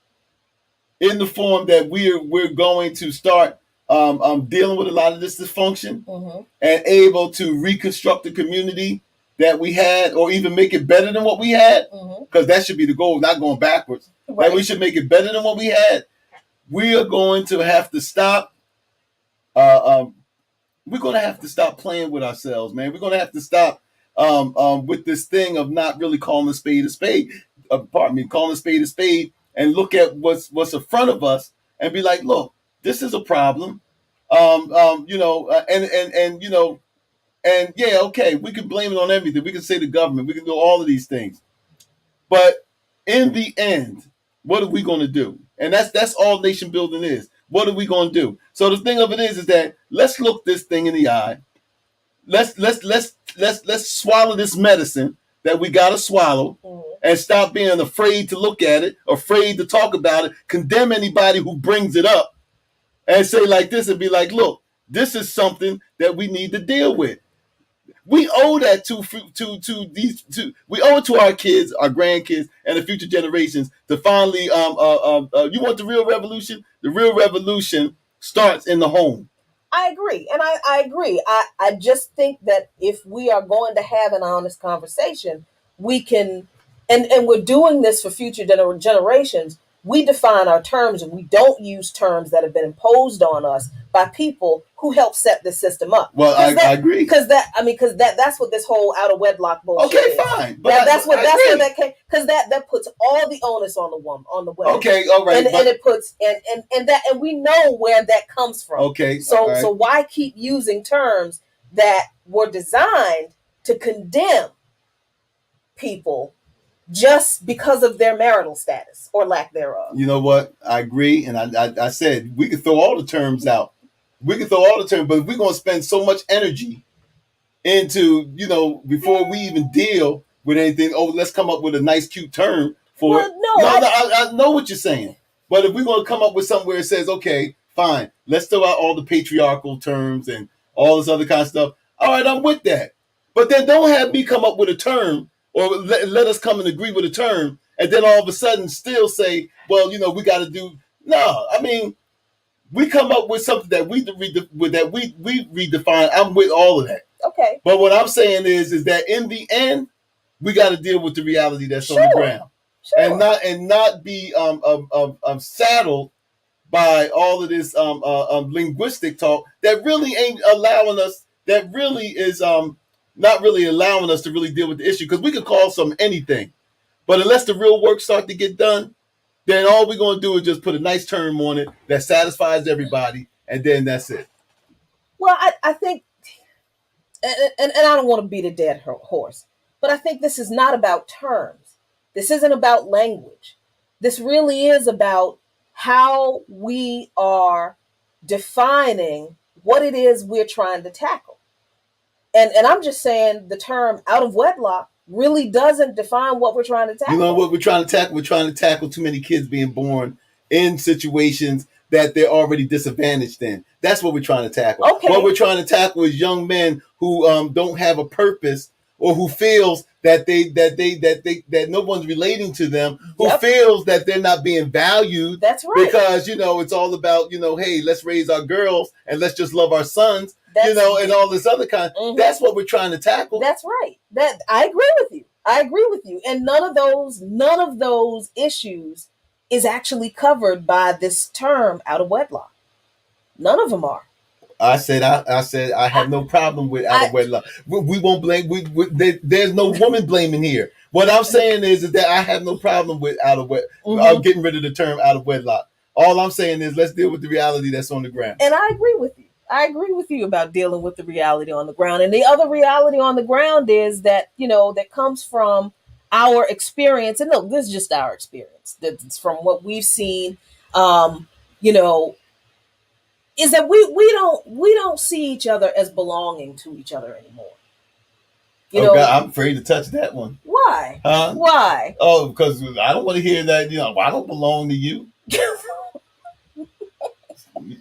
in the form that we're going to start dealing with a lot of this dysfunction and able to reconstruct the community that we had, or even make it better than what we had, because that should be the goal, not going backwards. Right. Like we should make it better than what we had. We are going to have to stop. We're going to have to stop playing with ourselves, man. We're going to have to stop with this thing of not really calling a spade a spade. Calling a spade a spade, and look at what's in front of us and be like, look, this is a problem. And yeah, okay, we can blame it on everything. We can say the government. We can do all of these things. But in the end, what are we going to do? And that's all nation building is. What are we going to do? So the thing of it is that let's look this thing in the eye. Let's swallow this medicine that we got to swallow, and stop being afraid to look at it, afraid to talk about it, condemn anybody who brings it up, and say like this and be like, look, this is something that we need to deal with. We owe that we owe it to our kids, our grandkids, and the future generations to finally you want the real revolution? The real revolution starts in the home. I agree. And I agree. I just think that if we are going to have an honest conversation, we can, and we're doing this for future generations, we define our terms, and we don't use terms that have been imposed on us by people who helped set the system up. Well, I agree. Because that's what this whole out of wedlock bullshit is. Okay, fine. But that's what that came, because that puts all the onus on the woman. Okay, all right. And it puts and we know where that comes from. Okay. So why keep using terms that were designed to condemn people just because of their marital status or lack thereof? You know what? I agree. And I said we could throw all the terms out. We can throw all the terms, but if we're going to spend so much energy into, before we even deal with anything, let's come up with a nice, cute term for it. I know what you're saying. But if we're going to come up with something where it says, okay, fine, let's throw out all the patriarchal terms and all this other kind of stuff. All right, I'm with that. But then don't have me come up with a term or let us come and agree with a term and then all of a sudden still say, well, we got to do. No, I mean, we come up with something that we redefine. I'm with all of that. Okay. But what I'm saying is that in the end, we got to deal with the reality that's on the ground, and not be saddled by all of this linguistic talk that really ain't allowing us. That really is not really allowing us to really deal with the issue, because we could call something anything, but unless the real work starts to get done, then all we're going to do is just put a nice term on it that satisfies everybody, and then that's it. Well, I think, and I don't want to beat a dead horse, but I think this is not about terms. This isn't about language. This really is about how we are defining what it is we're trying to tackle. And I'm just saying the term out of wedlock really doesn't define what we're trying to tackle. You know what we're trying to tackle? We're trying to tackle too many kids being born in situations that they're already disadvantaged in. That's what we're trying to tackle. Okay. What we're trying to tackle is young men who don't have a purpose, or who feels that that no one's relating to them, who feels that they're not being valued. That's right. Because it's all about hey, let's raise our girls and let's just love our sons. And all this other kind. Mm-hmm. That's what we're trying to tackle. That's right. That I agree with you. And none of those issues is actually covered by this term out of wedlock. None of them are. I said I have no problem with out of wedlock. We won't blame. There's no woman blaming here. What I'm saying is that I have no problem with out of wedlock. Getting rid of the term out of wedlock. All I'm saying is let's deal with the reality that's on the ground. And I agree with you. I agree with you about dealing with the reality on the ground. And the other reality on the ground is that, that comes from our experience. And no, this is just our experience. That's from what we've seen, is that we don't see each other as belonging to each other anymore. God, I'm afraid to touch that one. Why? Huh? Why? Oh, because I don't want to hear that, I don't belong to you.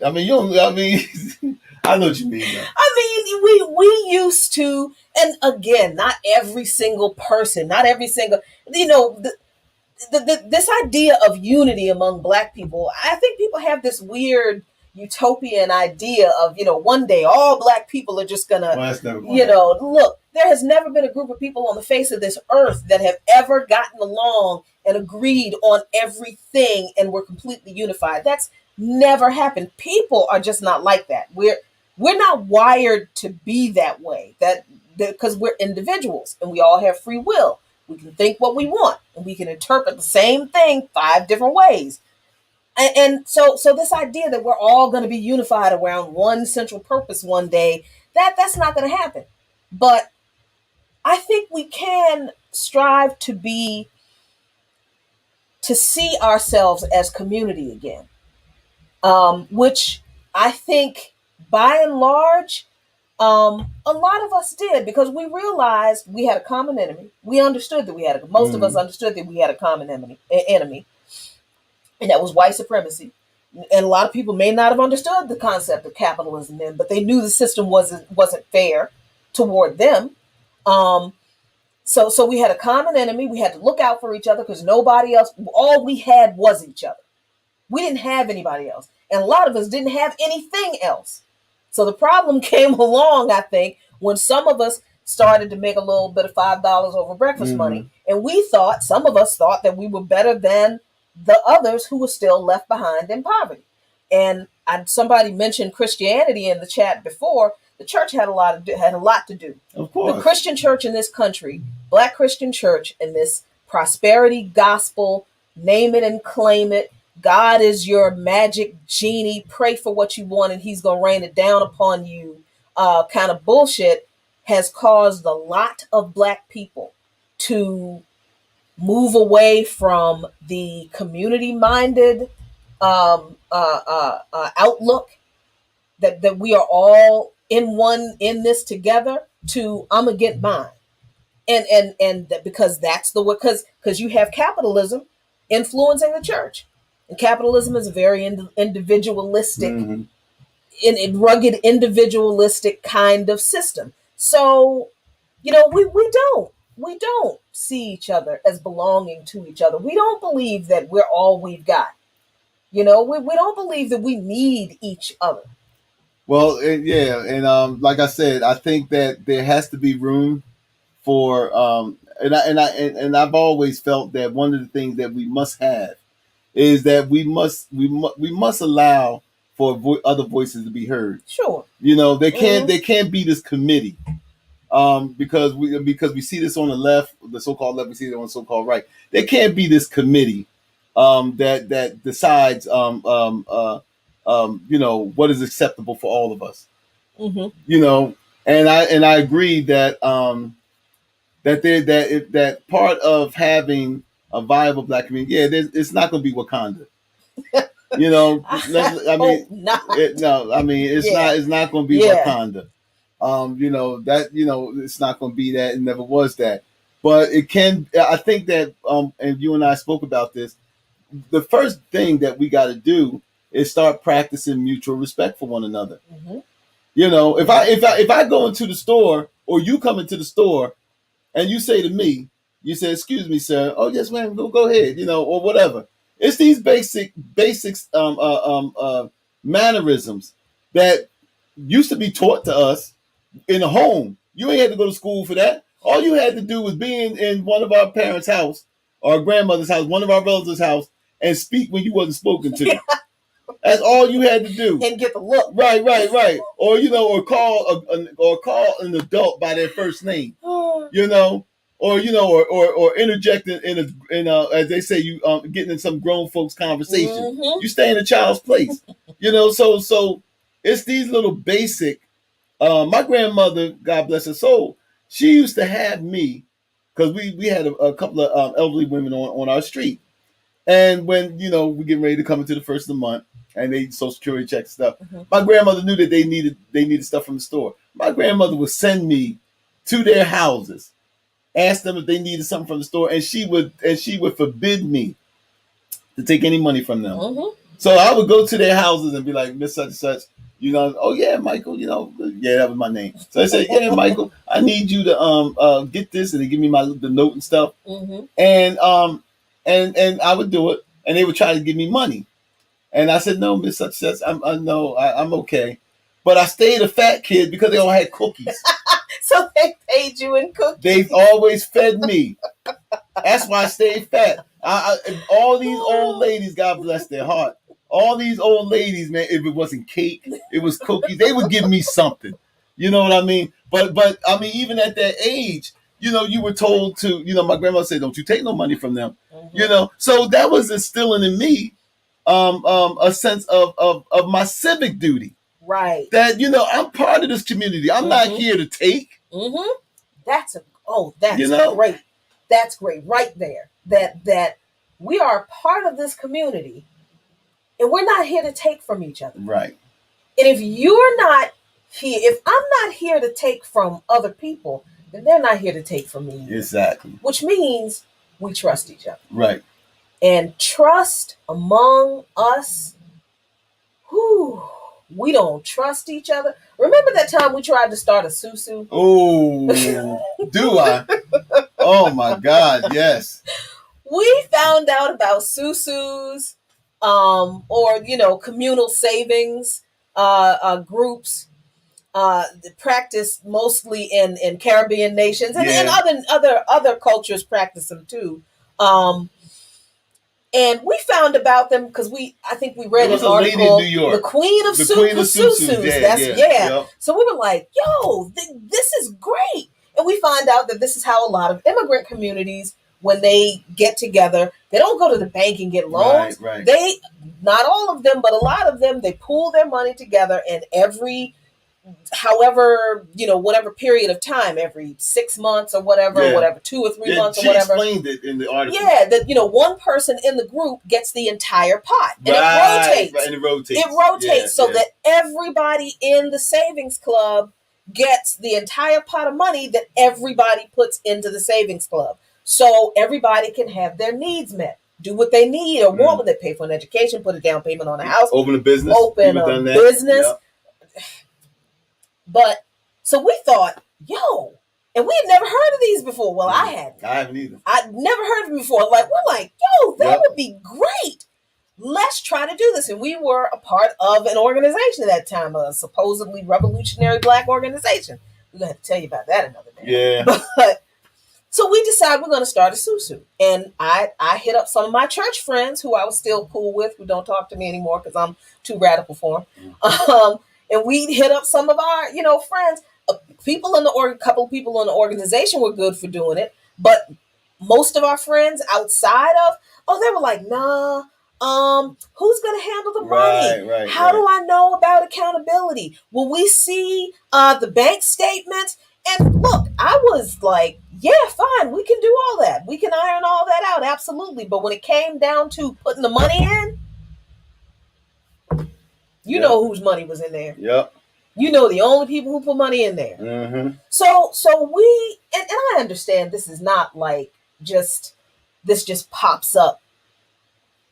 I mean, I know what you mean. Man. I mean, we used to, and again, not every single person, not every single, this idea of unity among Black people. I think people have this weird utopian idea of, one day all Black people are just gonna, look, there has never been a group of people on the face of this earth that have ever gotten along and agreed on everything and were completely unified. That's never happened. People are just not like that. We're not wired to be that way. That because we're individuals and we all have free will. We can think what we want and we can interpret the same thing 5 different ways. And so this idea that we're all going to be unified around one central purpose one day, that's not going to happen. But I think we can strive to see ourselves as community again. Which I think by and large, a lot of us did, because we realized we had a common enemy. We understood that most of us understood that we had a common enemy, and that was white supremacy. And a lot of people may not have understood the concept of capitalism then, but they knew the system wasn't fair toward them. So we had a common enemy. We had to look out for each other because nobody else, all we had was each other. We didn't have anybody else. And a lot of us didn't have anything else. So the problem came along, I think, when some of us started to make a little bit of $5 over breakfast money. And some of us thought that we were better than the others who were still left behind in poverty. And somebody mentioned Christianity in the chat before. The church had a lot to do. Of course. The Christian church in this country, Black Christian church, in this prosperity gospel, name it and claim it, God is your magic genie, pray for what you want and he's going to rain it down upon you, kind of bullshit, has caused a lot of Black people to move away from the community-minded outlook that we are all in this together, to I'm gonna get mine, and because that's the way, because you have capitalism influencing the church. And capitalism is a very individualistic in rugged individualistic kind of system. So, we don't see each other as belonging to each other. We don't believe that we're all we've got. We don't believe that we need each other. Well, yeah, and like I said, I think that there has to be room for and I've always felt that one of the things that we must have is that we must allow for other voices to be heard. Sure. There can't be this committee because we see this on the left, the so-called left, we see it on the so-called right. There can't be this committee that decides what is acceptable for all of us. Mm-hmm. And I agree that that part of having a viable Black community, it's not going to be Wakanda. It's not going to be Wakanda. It's not going to be that. It never was that. But it can. I think that, and you and I spoke about this. The first thing that we got to do is start practicing mutual respect for one another. Mm-hmm. If I go into the store or you come into the store and you say to me, you say, "Excuse me, sir." "Oh, yes, ma'am. Go ahead." Or whatever. It's these basics mannerisms that used to be taught to us in the home. You ain't had to go to school for that. All you had to do was be in one of our parents' house, or our grandmother's house, one of our relatives' house, and speak when you wasn't spoken to. That's all you had to do. And get the look. Right. Or call an adult by their first name. Or interject in as they say, you getting in some grown folks conversation. Mm-hmm. You stay in a child's place. So it's these little basic. My grandmother, God bless her soul, she used to have me, because we had a couple of elderly women on our street. And when, we getting ready to come into the first of the month and they Social Security check stuff, my grandmother knew that they needed stuff from the store. My grandmother would send me to their houses, ask them if they needed something from the store, and she would forbid me to take any money from them. Mm-hmm. So I would go to their houses and be like, "Miss such and such, oh yeah, Michael, that was my name." So I said, "Yeah, Michael, I need you to get this," and they give me the note and stuff. Mm-hmm. And I would do it, and they would try to give me money, and I said, "No, Miss such and such, I'm okay." But I stayed a fat kid because they all had cookies. So they paid you in cookies. They've always fed me. That's why I stayed fat. All these old ladies, God bless their heart. All these old ladies, man, if it wasn't cake, it was cookies. They would give me something. You know what I mean? But I mean, even at that age, you were told to, my grandmother said, "Don't you take no money from them." Mm-hmm. So that was instilling in me a sense of my civic duty. Right. That, I'm part of this community. I'm not here to take. Mm-hmm. That's great. That's great right there. That we are part of this community and we're not here to take from each other. Right. And if you're not here, if I'm not here to take from other people, then they're not here to take from me either. Exactly. Which means we trust each other. Right. And trust among us, we don't trust each other. Remember that time we tried to start a susu? Oh, do I? Oh my God, yes. We found out about susus, or communal savings groups practiced mostly in Caribbean nations, and other cultures practice them too. And we found about them because I think we read an article, in New York. The Queen of Susus. Yeah. So we were like, "Yo, this is great!" And we find out that this is how a lot of immigrant communities, when they get together, they don't go to the bank and get loans. Right. They, not all of them, but a lot of them, they pool their money together, and whatever period of time, every 6 months or whatever, 2 or 3 months or whatever. She explained it in the article. Yeah, that one person in the group gets the entire pot, and it rotates. Right, and it rotates. It rotates that everybody in the savings club gets the entire pot of money that everybody puts into the savings club, so everybody can have their needs met, do what they need or want when they pay for an education, put a down payment on a house, open a business, Yep. But so we thought, yo, and we had never heard of these before. Well, I hadn't. I haven't either. I'd never heard of them before. We're like, yo, that would be great. Let's try to do this. And we were a part of an organization at that time, a supposedly revolutionary Black organization. We're going to have to tell you about that another day. Yeah. But so we decided we're going to start a susu. And I hit up some of my church friends who I was still cool with, who don't talk to me anymore because I'm too radical for them. And we hit up some of our, friends. People in the couple of people in the organization were good for doing it. But most of our friends outside of, they were like, nah. Who's going to handle the money? Right, How do I know about accountability? Will we see the bank statements? And look, I was like, yeah, fine. We can do all that. We can iron all that out. Absolutely. But when it came down to putting the money in, you know whose money was in there. Yep. You know the only people who put money in there. Mm-hmm. So we, and I understand this is not like this just pops up.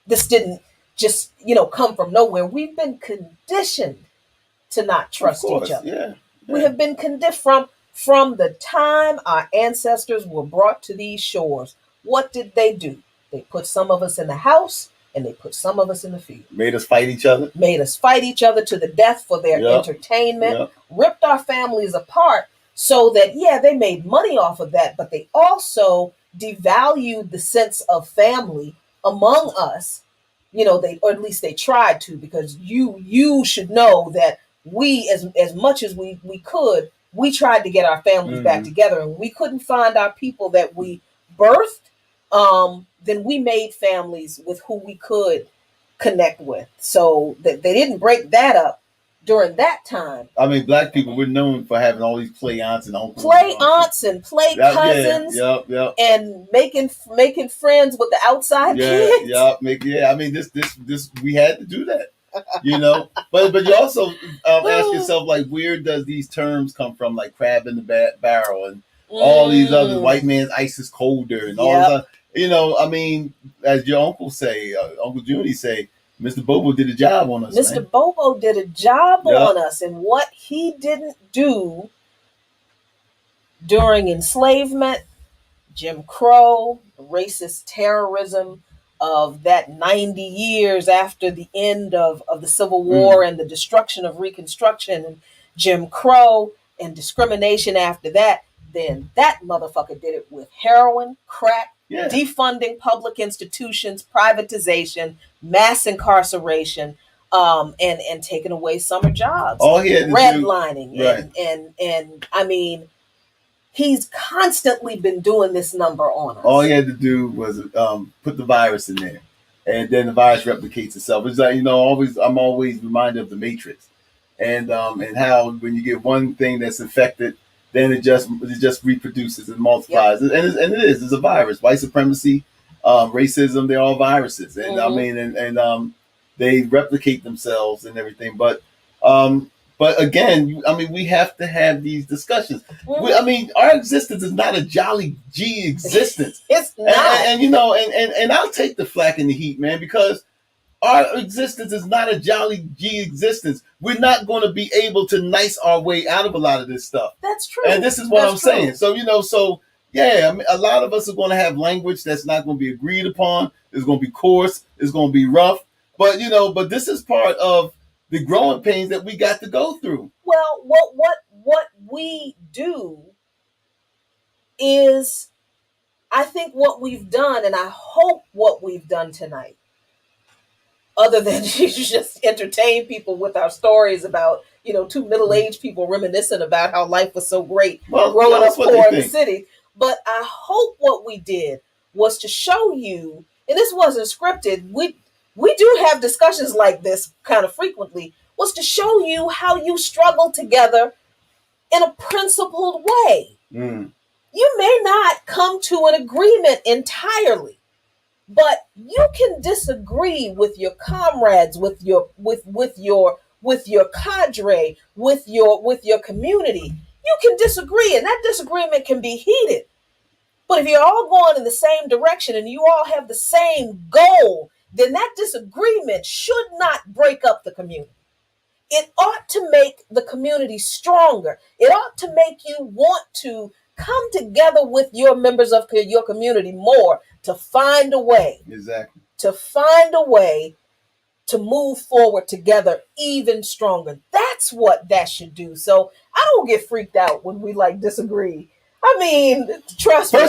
This didn't just, come from nowhere. We've been conditioned to not trust each other. Yeah. We have been conditioned from the time our ancestors were brought to these shores. What did they do? They put some of us in the house and they put some of us in the field. Made us fight each other. Made us fight each other to the death for their entertainment. Ripped our families apart so that, they made money off of that, but they also devalued the sense of family among us. Or at least they tried to, because you should know that we, as much as we could, we tried to get our families back together, and we couldn't find our people that we birthed. Then we made families with who we could connect with. So that they didn't break that up during that time. I mean, Black people, we're known for having all these play aunts and uncles. Play aunts and play cousins. And making friends with the outside kids. I mean, this we had to do that. But you also ask yourself, like, where does these terms come from, like crab in the barrel and all these other white man's ice is colder and all that. I mean, as your uncle say, Uncle Junie say, Mr. Bobo did a job on us. Mr. Bobo did a job on us, and what he didn't do during enslavement, Jim Crow, racist terrorism of that 90 years after the end of the Civil War and the destruction of Reconstruction, and Jim Crow and discrimination after that, then that motherfucker did it with heroin, crack, defunding public institutions, privatization, mass incarceration, and taking away summer jobs, redlining, and I mean, he's constantly been doing this number on us. All he had to do was put the virus in there, and then the virus replicates itself. It's like, I'm always reminded of the Matrix, and how when you get one thing that's infected, then it just reproduces and multiplies, and it's a virus. White supremacy, racism, they're all viruses, and I mean, and they replicate themselves and everything. But again, I mean, we have to have these discussions. I mean, our existence is not a jolly G existence. It's not, and I'll take the flack and the heat, man, because our existence is not a jolly G existence. We're not going to be able to nice our way out of a lot of this stuff. That's true. And this is what I'm saying. So, I mean, a lot of us are going to have language that's not going to be agreed upon. It's going to be coarse. It's going to be rough. But, but this is part of the growing pains that we got to go through. Well, what we do is, I think what we've done, and I hope what we've done tonight, other than just entertain people with our stories about, two middle-aged people reminiscing about how life was so great growing up poor in the city. But I hope what we did was to show you, and this wasn't scripted, we do have discussions like this kind of frequently, was to show you how you struggle together in a principled way. You may not come to an agreement entirely, but you can disagree with your comrades, with your cadre, with your community. You can disagree, and that disagreement can be heated. But if you're all going in the same direction and you all have the same goal, then that disagreement should not break up the community. it ought to make the community stronger. It ought to make you want to come together with your members of your community more to find a way. Exactly. To find a way to move forward together even stronger. That's what that should do. So I don't get freaked out when we like disagree. I mean, trust me.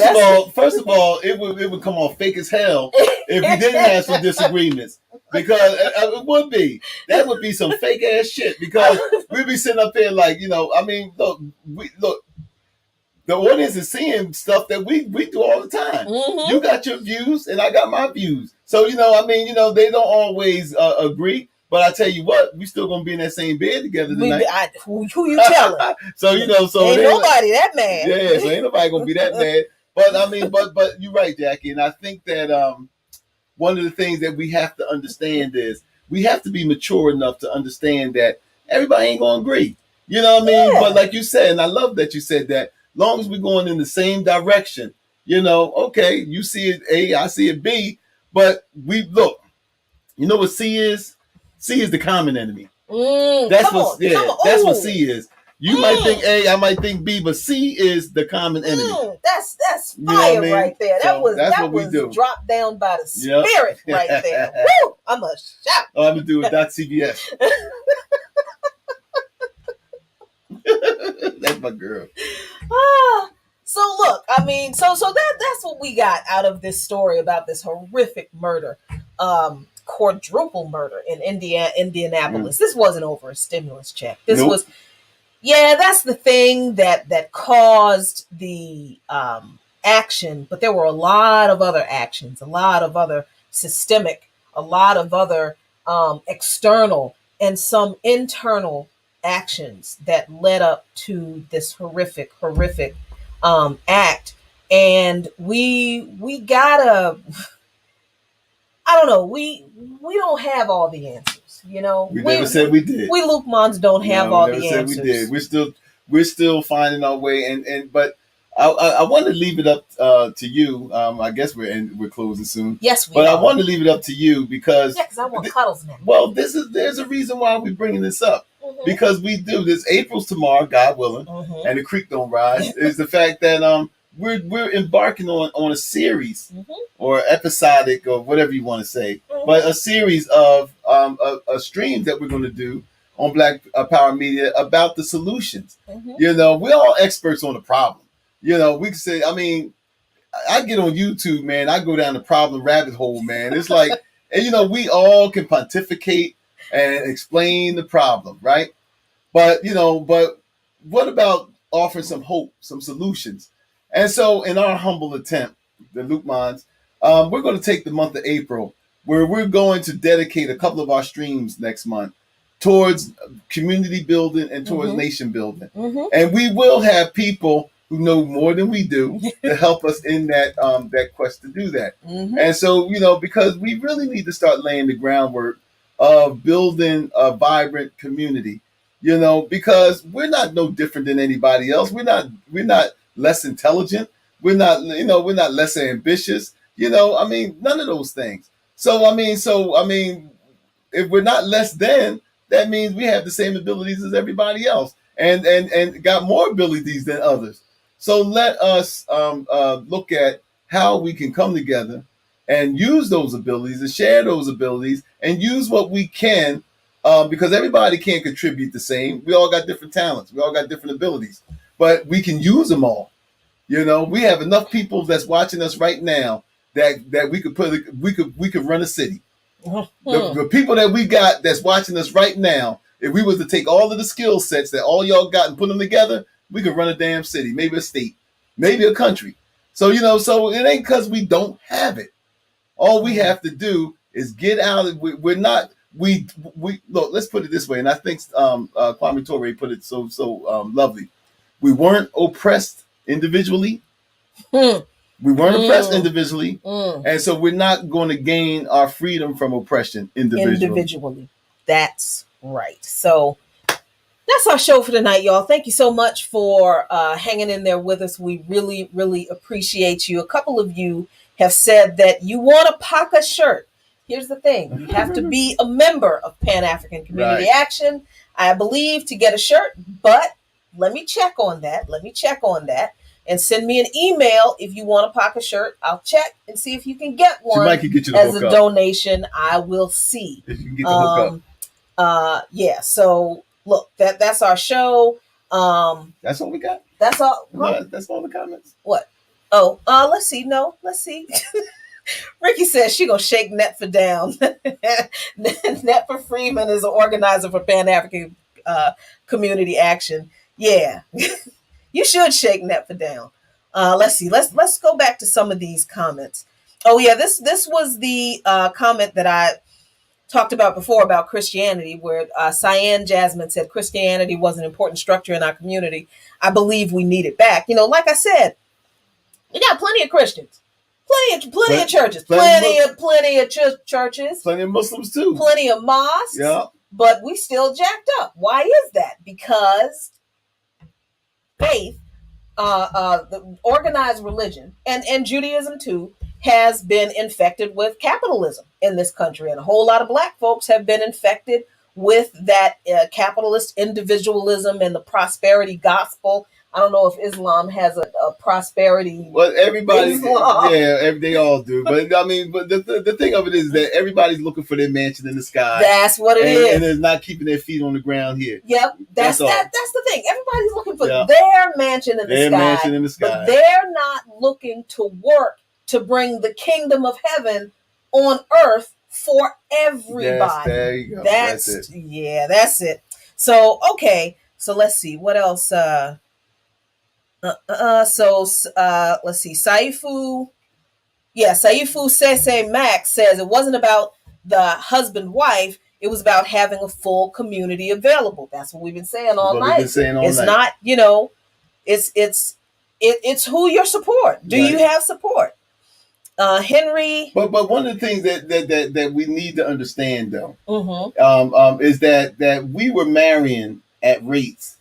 First of all, it would come off fake as hell if we didn't have some disagreements. Because it would be. That would be some fake ass shit. Because we'd be sitting up there like, I mean, look, the audience is seeing stuff that we do all the time. Mm-hmm. You got your views and I got my views. So, they don't always agree. But I tell you what, we still gonna be in that same bed together tonight. Who you telling? So ain't nobody that mad. Yeah, so ain't nobody gonna be that mad. But I mean, but you're right, Jackie, and I think that one of the things that we have to understand is we have to be mature enough to understand that everybody ain't gonna agree. You know what I mean? Yeah. But like you said, and I love that you said that. Long as we're going in the same direction, okay, you see it A, I see it B, but we look. You know what C is? C is the common enemy. That's what C is. You might think A, I might think B, but C is the common enemy. That's fire right there. That was dropped down by the spirit right there. Woo! I'm a shout. Oh, I'm gonna do it. .cbs. That's my girl. So look, I mean, so that's what we got out of this story about this horrific murder. Quadruple murder in Indianapolis. This wasn't over a stimulus check. This was, that's the thing that caused the action. But there were a lot of other actions, a lot of other systemic, a lot of other external and some internal actions that led up to this horrific act. And we gotta. I don't know. We don't have all the answers, We never said we did. We Luke Mons don't have all the answers. We did. We're still finding our way. But I want to leave it up to you. I guess we're closing soon. Yes, we. But I want to leave it up to you because I want cuddles now. Well, there's a reason why we're bringing this up because we do this. April's tomorrow, God willing, and the creek don't rise. Is the fact that we're embarking on a series or episodic or whatever you want to say, but a series of a streams that we're going to do on Black Power Media about the solutions. We're all experts on the problem. We can say, I mean, I get on YouTube, man. I go down the problem rabbit hole, man. It's like, and we all can pontificate and explain the problem, right? But what about offering some hope, some solutions? And so in our humble attempt, the Luke Mons, we're going to take the month of April where we're going to dedicate a couple of our streams next month towards community building and towards nation building. And we will have people who know more than we do to help us in that quest to do that. And so, because we really need to start laying the groundwork of building a vibrant community, because we're not no different than anybody else. We're not less intelligent. We're not less ambitious. I mean, none of those things. So I mean, if we're not less than, that means we have the same abilities as everybody else, and got more abilities than others. So let us look at how we can come together and use those abilities and share those abilities and use what we can, because everybody can't contribute the same. We all got different talents. We all got different abilities, but we can use them all. We have enough people that's watching us right now that we could run a city. The people that we got that's watching us right now, if we was to take all of the skill sets that all y'all got and put them together, we could run a damn city, maybe a state, maybe a country. So so it ain't because we don't have it. All we have to do is get out. We're not. We look. Let's put it this way, and I think Kwame Ture put it so lovely. We weren't oppressed individually. We weren't oppressed individually, and so we're not going to gain our freedom from oppression individually. That's right. So that's our show for tonight, y'all. Thank you so much for hanging in there with us. We really, really appreciate you. A couple of you have said that you want a PACA shirt. Here's the thing. You have to be a member of Pan-African Community Action. I believe, to get a shirt, but let me check on that. And send me an email if you want a pocket shirt. I'll check and see if you can get one. Mike can get you the as a hookup. Donation. I will see. If you can get the hookup. Yeah. So look, that's our show. That's all we got. That's all. No, that's all the comments. What? Oh, let's see. No, let's see. Ricky says she gonna shake Netfa down. Netfa Freeman is an organizer for Pan-African community action. Yeah. You should shake Netfa down. Let's see. Let's go back to some of these comments. Oh yeah, this was the comment that I talked about before about Christianity, where Cyan Jasmine said Christianity was an important structure in our community. I believe we need it back. Like I said, we got plenty of Christians, plenty of churches, plenty of churches, plenty of Muslims too, plenty of mosques. Yeah, but we still jacked up. Why is that? Because faith, the organized religion, and Judaism too, has been infected with capitalism in this country. And a whole lot of Black folks have been infected with that capitalist individualism and the prosperity gospel. I don't know if Islam has a prosperity. Well, everybody, they all do. But I mean, but the thing of it is that everybody's looking for their mansion in the sky. That's what it is, and it's not keeping their feet on the ground here. Yep, that's the thing. Everybody's looking for their mansion in the sky. But they're not looking to work to bring the kingdom of heaven on earth for everybody. There you go. That's it. Yeah, that's it. So okay, so let's see what else. Let's see. Saifu Sese Max says it wasn't about the husband-wife, it was about having a full community available. That's what we've been saying all night. It's not, it's who you support. Do you have support? Henry. But one of the things that we need to understand though, is that we were marrying at rates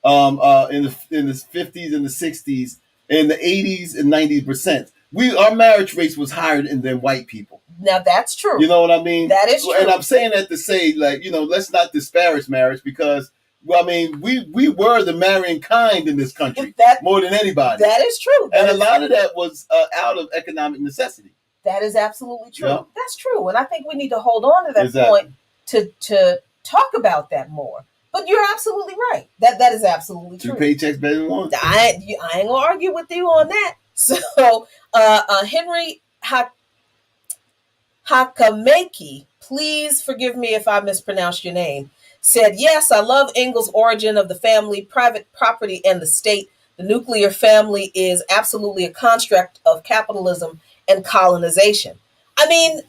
in the 50s and the 60s, in the 80s and 90%. Our marriage rates was higher than white people. Now that's true. You know what I mean? That is true. And I'm saying that to say, let's not disparage marriage, because we were the marrying kind in this country more than anybody. That is true. And a lot of that was out of economic necessity. That is absolutely true. Yeah. That's true. And I think we need to hold on to that point to talk about that more. But you're absolutely right. That is absolutely true. 2 paychecks better than one. I ain't gonna argue with you on that. So Henry Hakameki, please forgive me if I mispronounced your name, said, yes, I love Engel's origin of the family, private property, and the state. The nuclear family is absolutely a construct of capitalism and colonization. I mean,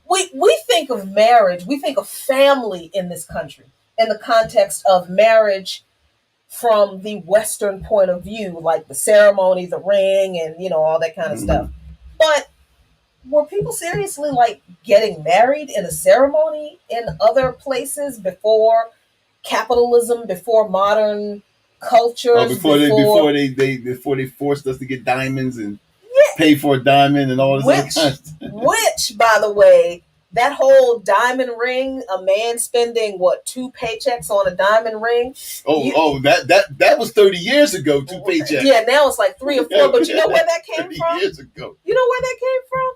we think of marriage, we think of family in this country in the context of marriage from the Western point of view, like the ceremony, the ring, and, all that kind of stuff. But were people seriously getting married in a ceremony in other places before capitalism, before modern cultures? Before they forced us to get diamonds and pay for a diamond and all this other kind of stuff. Which, by the way, that whole diamond ring, a man spending 2 paychecks on a diamond ring? That was 30 years ago, 2 paychecks. Yeah, now it's 3 or 4. But you know where that came 30 from? Years ago. You know where that came from?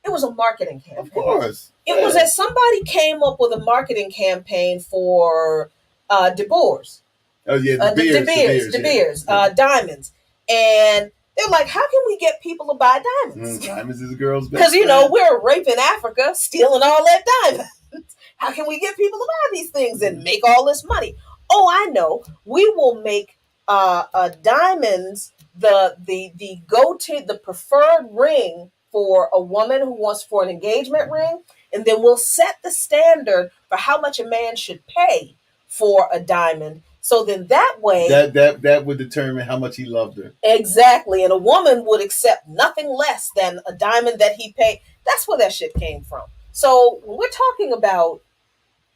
It was a marketing campaign. Of course. It was that somebody came up with a marketing campaign for De Boers. Oh yeah, De Beers, diamonds. And they're like, how can we get people to buy diamonds? Diamonds is a girl's best Because, we're raping Africa, stealing all that diamonds. How can we get people to buy these things and make all this money? Oh, I know. We will make diamonds the go-to, the preferred ring for a woman who wants for an engagement ring. And then we'll set the standard for how much a man should pay for a diamond. So then that way... That would determine how much he loved her. Exactly. And a woman would accept nothing less than a diamond that he paid. That's where that shit came from. So when we're talking about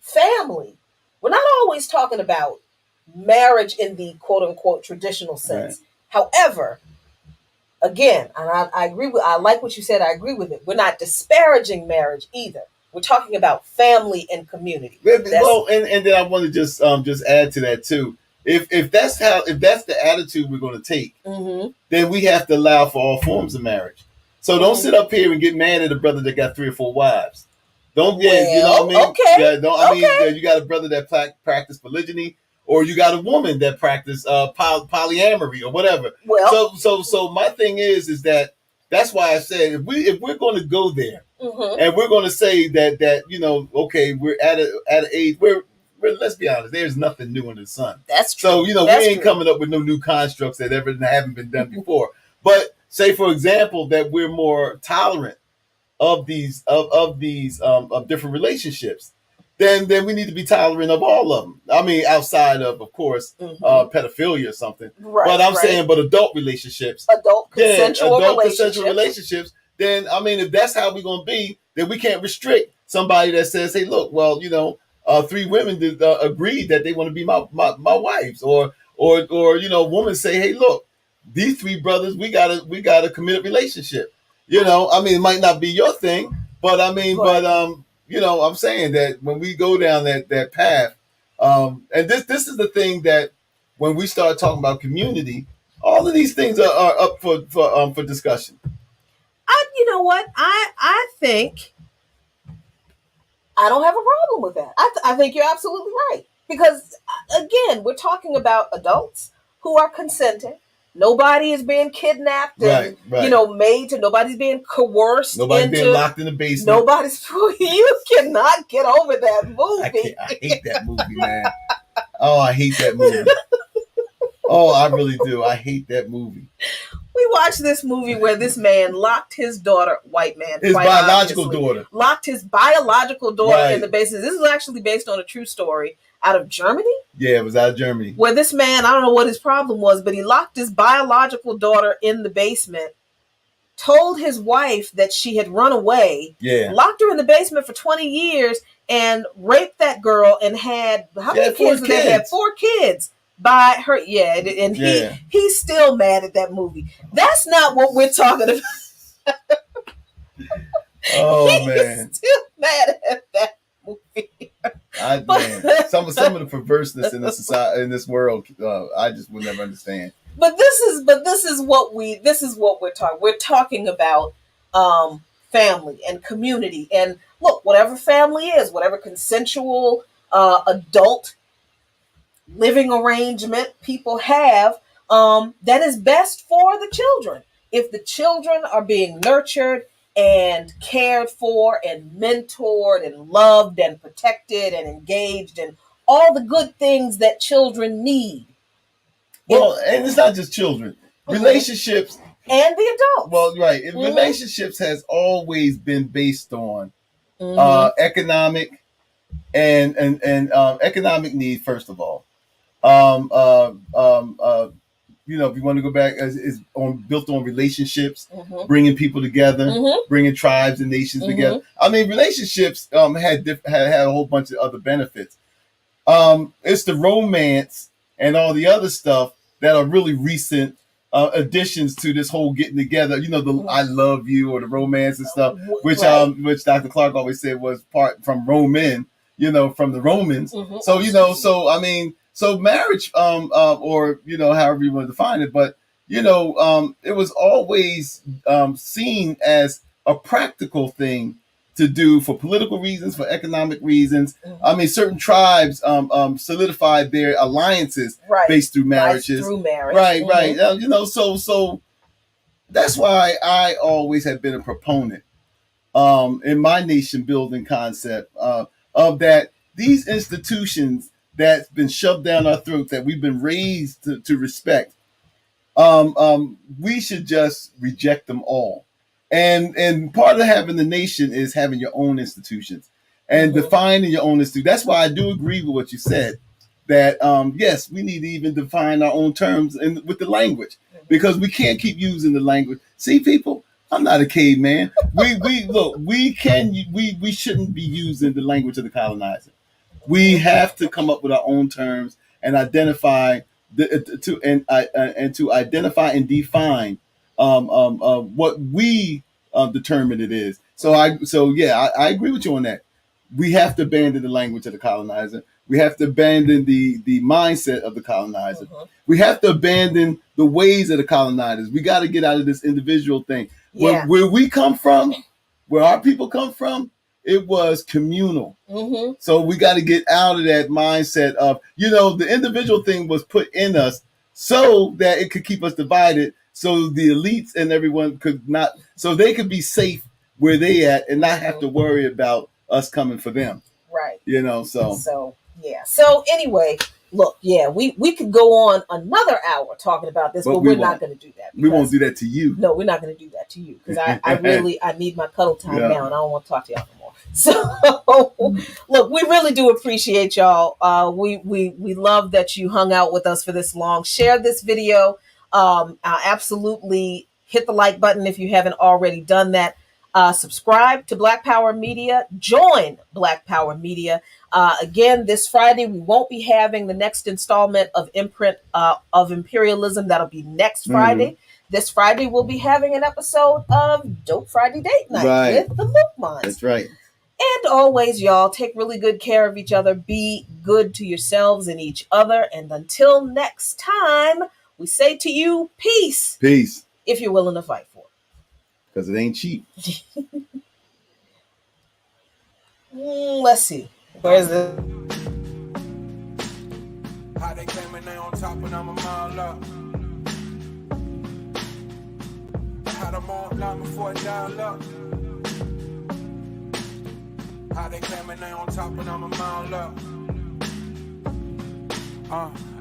family, we're not always talking about marriage in the quote-unquote traditional sense. Right. However, again, and I agree with... I like what you said. I agree with it. We're not disparaging marriage either. We're talking about family and community. Well, and then I want to just add to that too. If that's the attitude we're going to take, then we have to allow for all forms of marriage. So don't sit up here and get mad at a brother that got 3 or 4 wives. Don't get, you know what I mean? Okay. Yeah, you got a brother that practice polygyny, or you got a woman that practice polyamory or whatever. Well, so my thing is that that's why I said if we're going to go there and we're going to say that okay, we're at an age where let's be honest, there's nothing new under the sun. That's true. So we ain't coming up with no new constructs that haven't been done before. But say, for example, that we're more tolerant of these of different relationships, then we need to be tolerant of all of them. I mean, outside of course, pedophilia or something. Right, but I'm saying, but adult relationships, consensual relationships. Then I mean, if that's how we're gonna be, then we can't restrict somebody that says, "Hey, look, well, 3 women agreed that they want to be my wives," or women say, "Hey, look, these 3 brothers, we got a committed relationship." I mean, it might not be your thing, but I mean, I'm saying that when we go down that path, and this is the thing that when we start talking about community, all of these things are up for discussion. You know what? I think I don't have a problem with that. I think you're absolutely right. Because, again, we're talking about adults who are consenting. Nobody is being kidnapped and, made to. Nobody's being coerced. Nobody's being locked in the basement. You cannot get over that movie. I hate that movie, man. Oh, I hate that movie. Oh, I really do. I hate that movie. We watched this movie where this man locked his daughter, white man, his biological daughter, locked his biological daughter in the basement. This is actually based on a true story out of Germany. Yeah, it was out of Germany. Where this man, I don't know what his problem was, but he locked his biological daughter in the basement, told his wife that she had run away, locked her in the basement for 20 years, and raped that girl and had, how many kids? They had 4 kids. By her, and he's still mad at that movie. That's not what we're talking about. Oh man, he's still mad at that movie. Man, some of the perverseness in this society, in this world, I just would never understand. But this is what we're talking. We're talking about family and community, and look, whatever family is, whatever consensual adult living arrangement people have, that is best for the children. If the children are being nurtured and cared for and mentored and loved and protected and engaged and all the good things that children need. Well, and it's not just children. Relationships. And the adults. Well, right. Relationships has always been based on economic and economic need, first of all. If you want to go back, is built on relationships, bringing people together, bringing tribes and nations together. I mean, relationships had a whole bunch of other benefits. It's the romance and all the other stuff that are really recent additions to this whole getting together. The "I love you" or the romance and stuff, which Dr. Clark always said was part from Roman, from the Romans. So I mean. So marriage, or however you want to define it, but it was always seen as a practical thing to do for political reasons, for economic reasons. I mean, certain tribes solidified their alliances based through marriages. Right. So that's why I always have been a proponent in my nation building concept of that these institutions that's been shoved down our throats, that we've been raised to respect, we should just reject them all. And part of having the nation is having your own institutions and defining your own institutions. That's why I do agree with what you said, that yes, we need to even define our own terms with the language, because we can't keep using the language. See, people, I'm not a caveman. We shouldn't be using the language of the colonizer. We have to come up with our own terms and identify identify and define what we determine it is. So I agree with you on that. We have to abandon the language of the colonizer. We have to abandon the mindset of the colonizer. We have to abandon the ways of the colonizers. We got to get out of this individual thing. Yeah. Where we come from, where our people come from, it was communal. So we got to get out of that mindset of, the individual thing was put in us so that it could keep us divided, so the elites and everyone could not, so they could be safe where they at and not have to worry about us coming for them. Right. So yeah. So anyway, look, we could go on another hour talking about this, but we're not going to do that. We won't do that to you. No, we're not going to do that to you, because I need my cuddle time now, and I don't want to talk to y'all no more. So look, we really do appreciate y'all. We love that you hung out with us for this long. Share this video. Absolutely hit the like button if you haven't already done that. Subscribe to Black Power Media. Join Black Power Media. Again, this Friday, we won't be having the next installment of Imprint of Imperialism. That'll be next Friday. This Friday, we'll be having an episode of Dope Friday Date Night with the Lookmans. That's right. And always, y'all, take really good care of each other. Be good to yourselves and each other. And until next time, we say to you, peace. Peace. If you're willing to fight for it. Because it ain't cheap. Let's see. Where's the... How they came in there on top and I'm a mile up. How them on line before I dial up. How they came in there on top and I'm a mile up.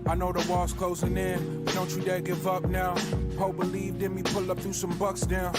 I know the wall's closing in, but don't you dare give up now. Poe believed in me, pull up through some bucks down.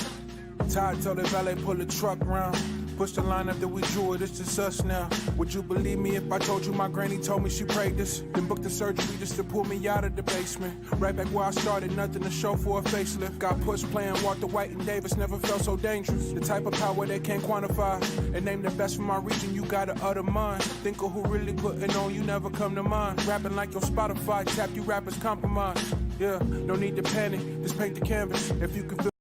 Todd told the valet pull the truck round. Push the line up that we drew it, it's just us now. Would you believe me if I told you my granny told me she prayed this? Then booked the surgery just to pull me out of the basement. Right back where I started, nothing to show for a facelift. Got pushed playing Walter White and Davis, never felt so dangerous. The type of power they can't quantify. And name the best from my region, you gotta utter mine. Think of who really putting on, you never come to mind. Rapping like your Spotify, tap you rappers compromise. Yeah, no need to panic, just paint the canvas. If you can feel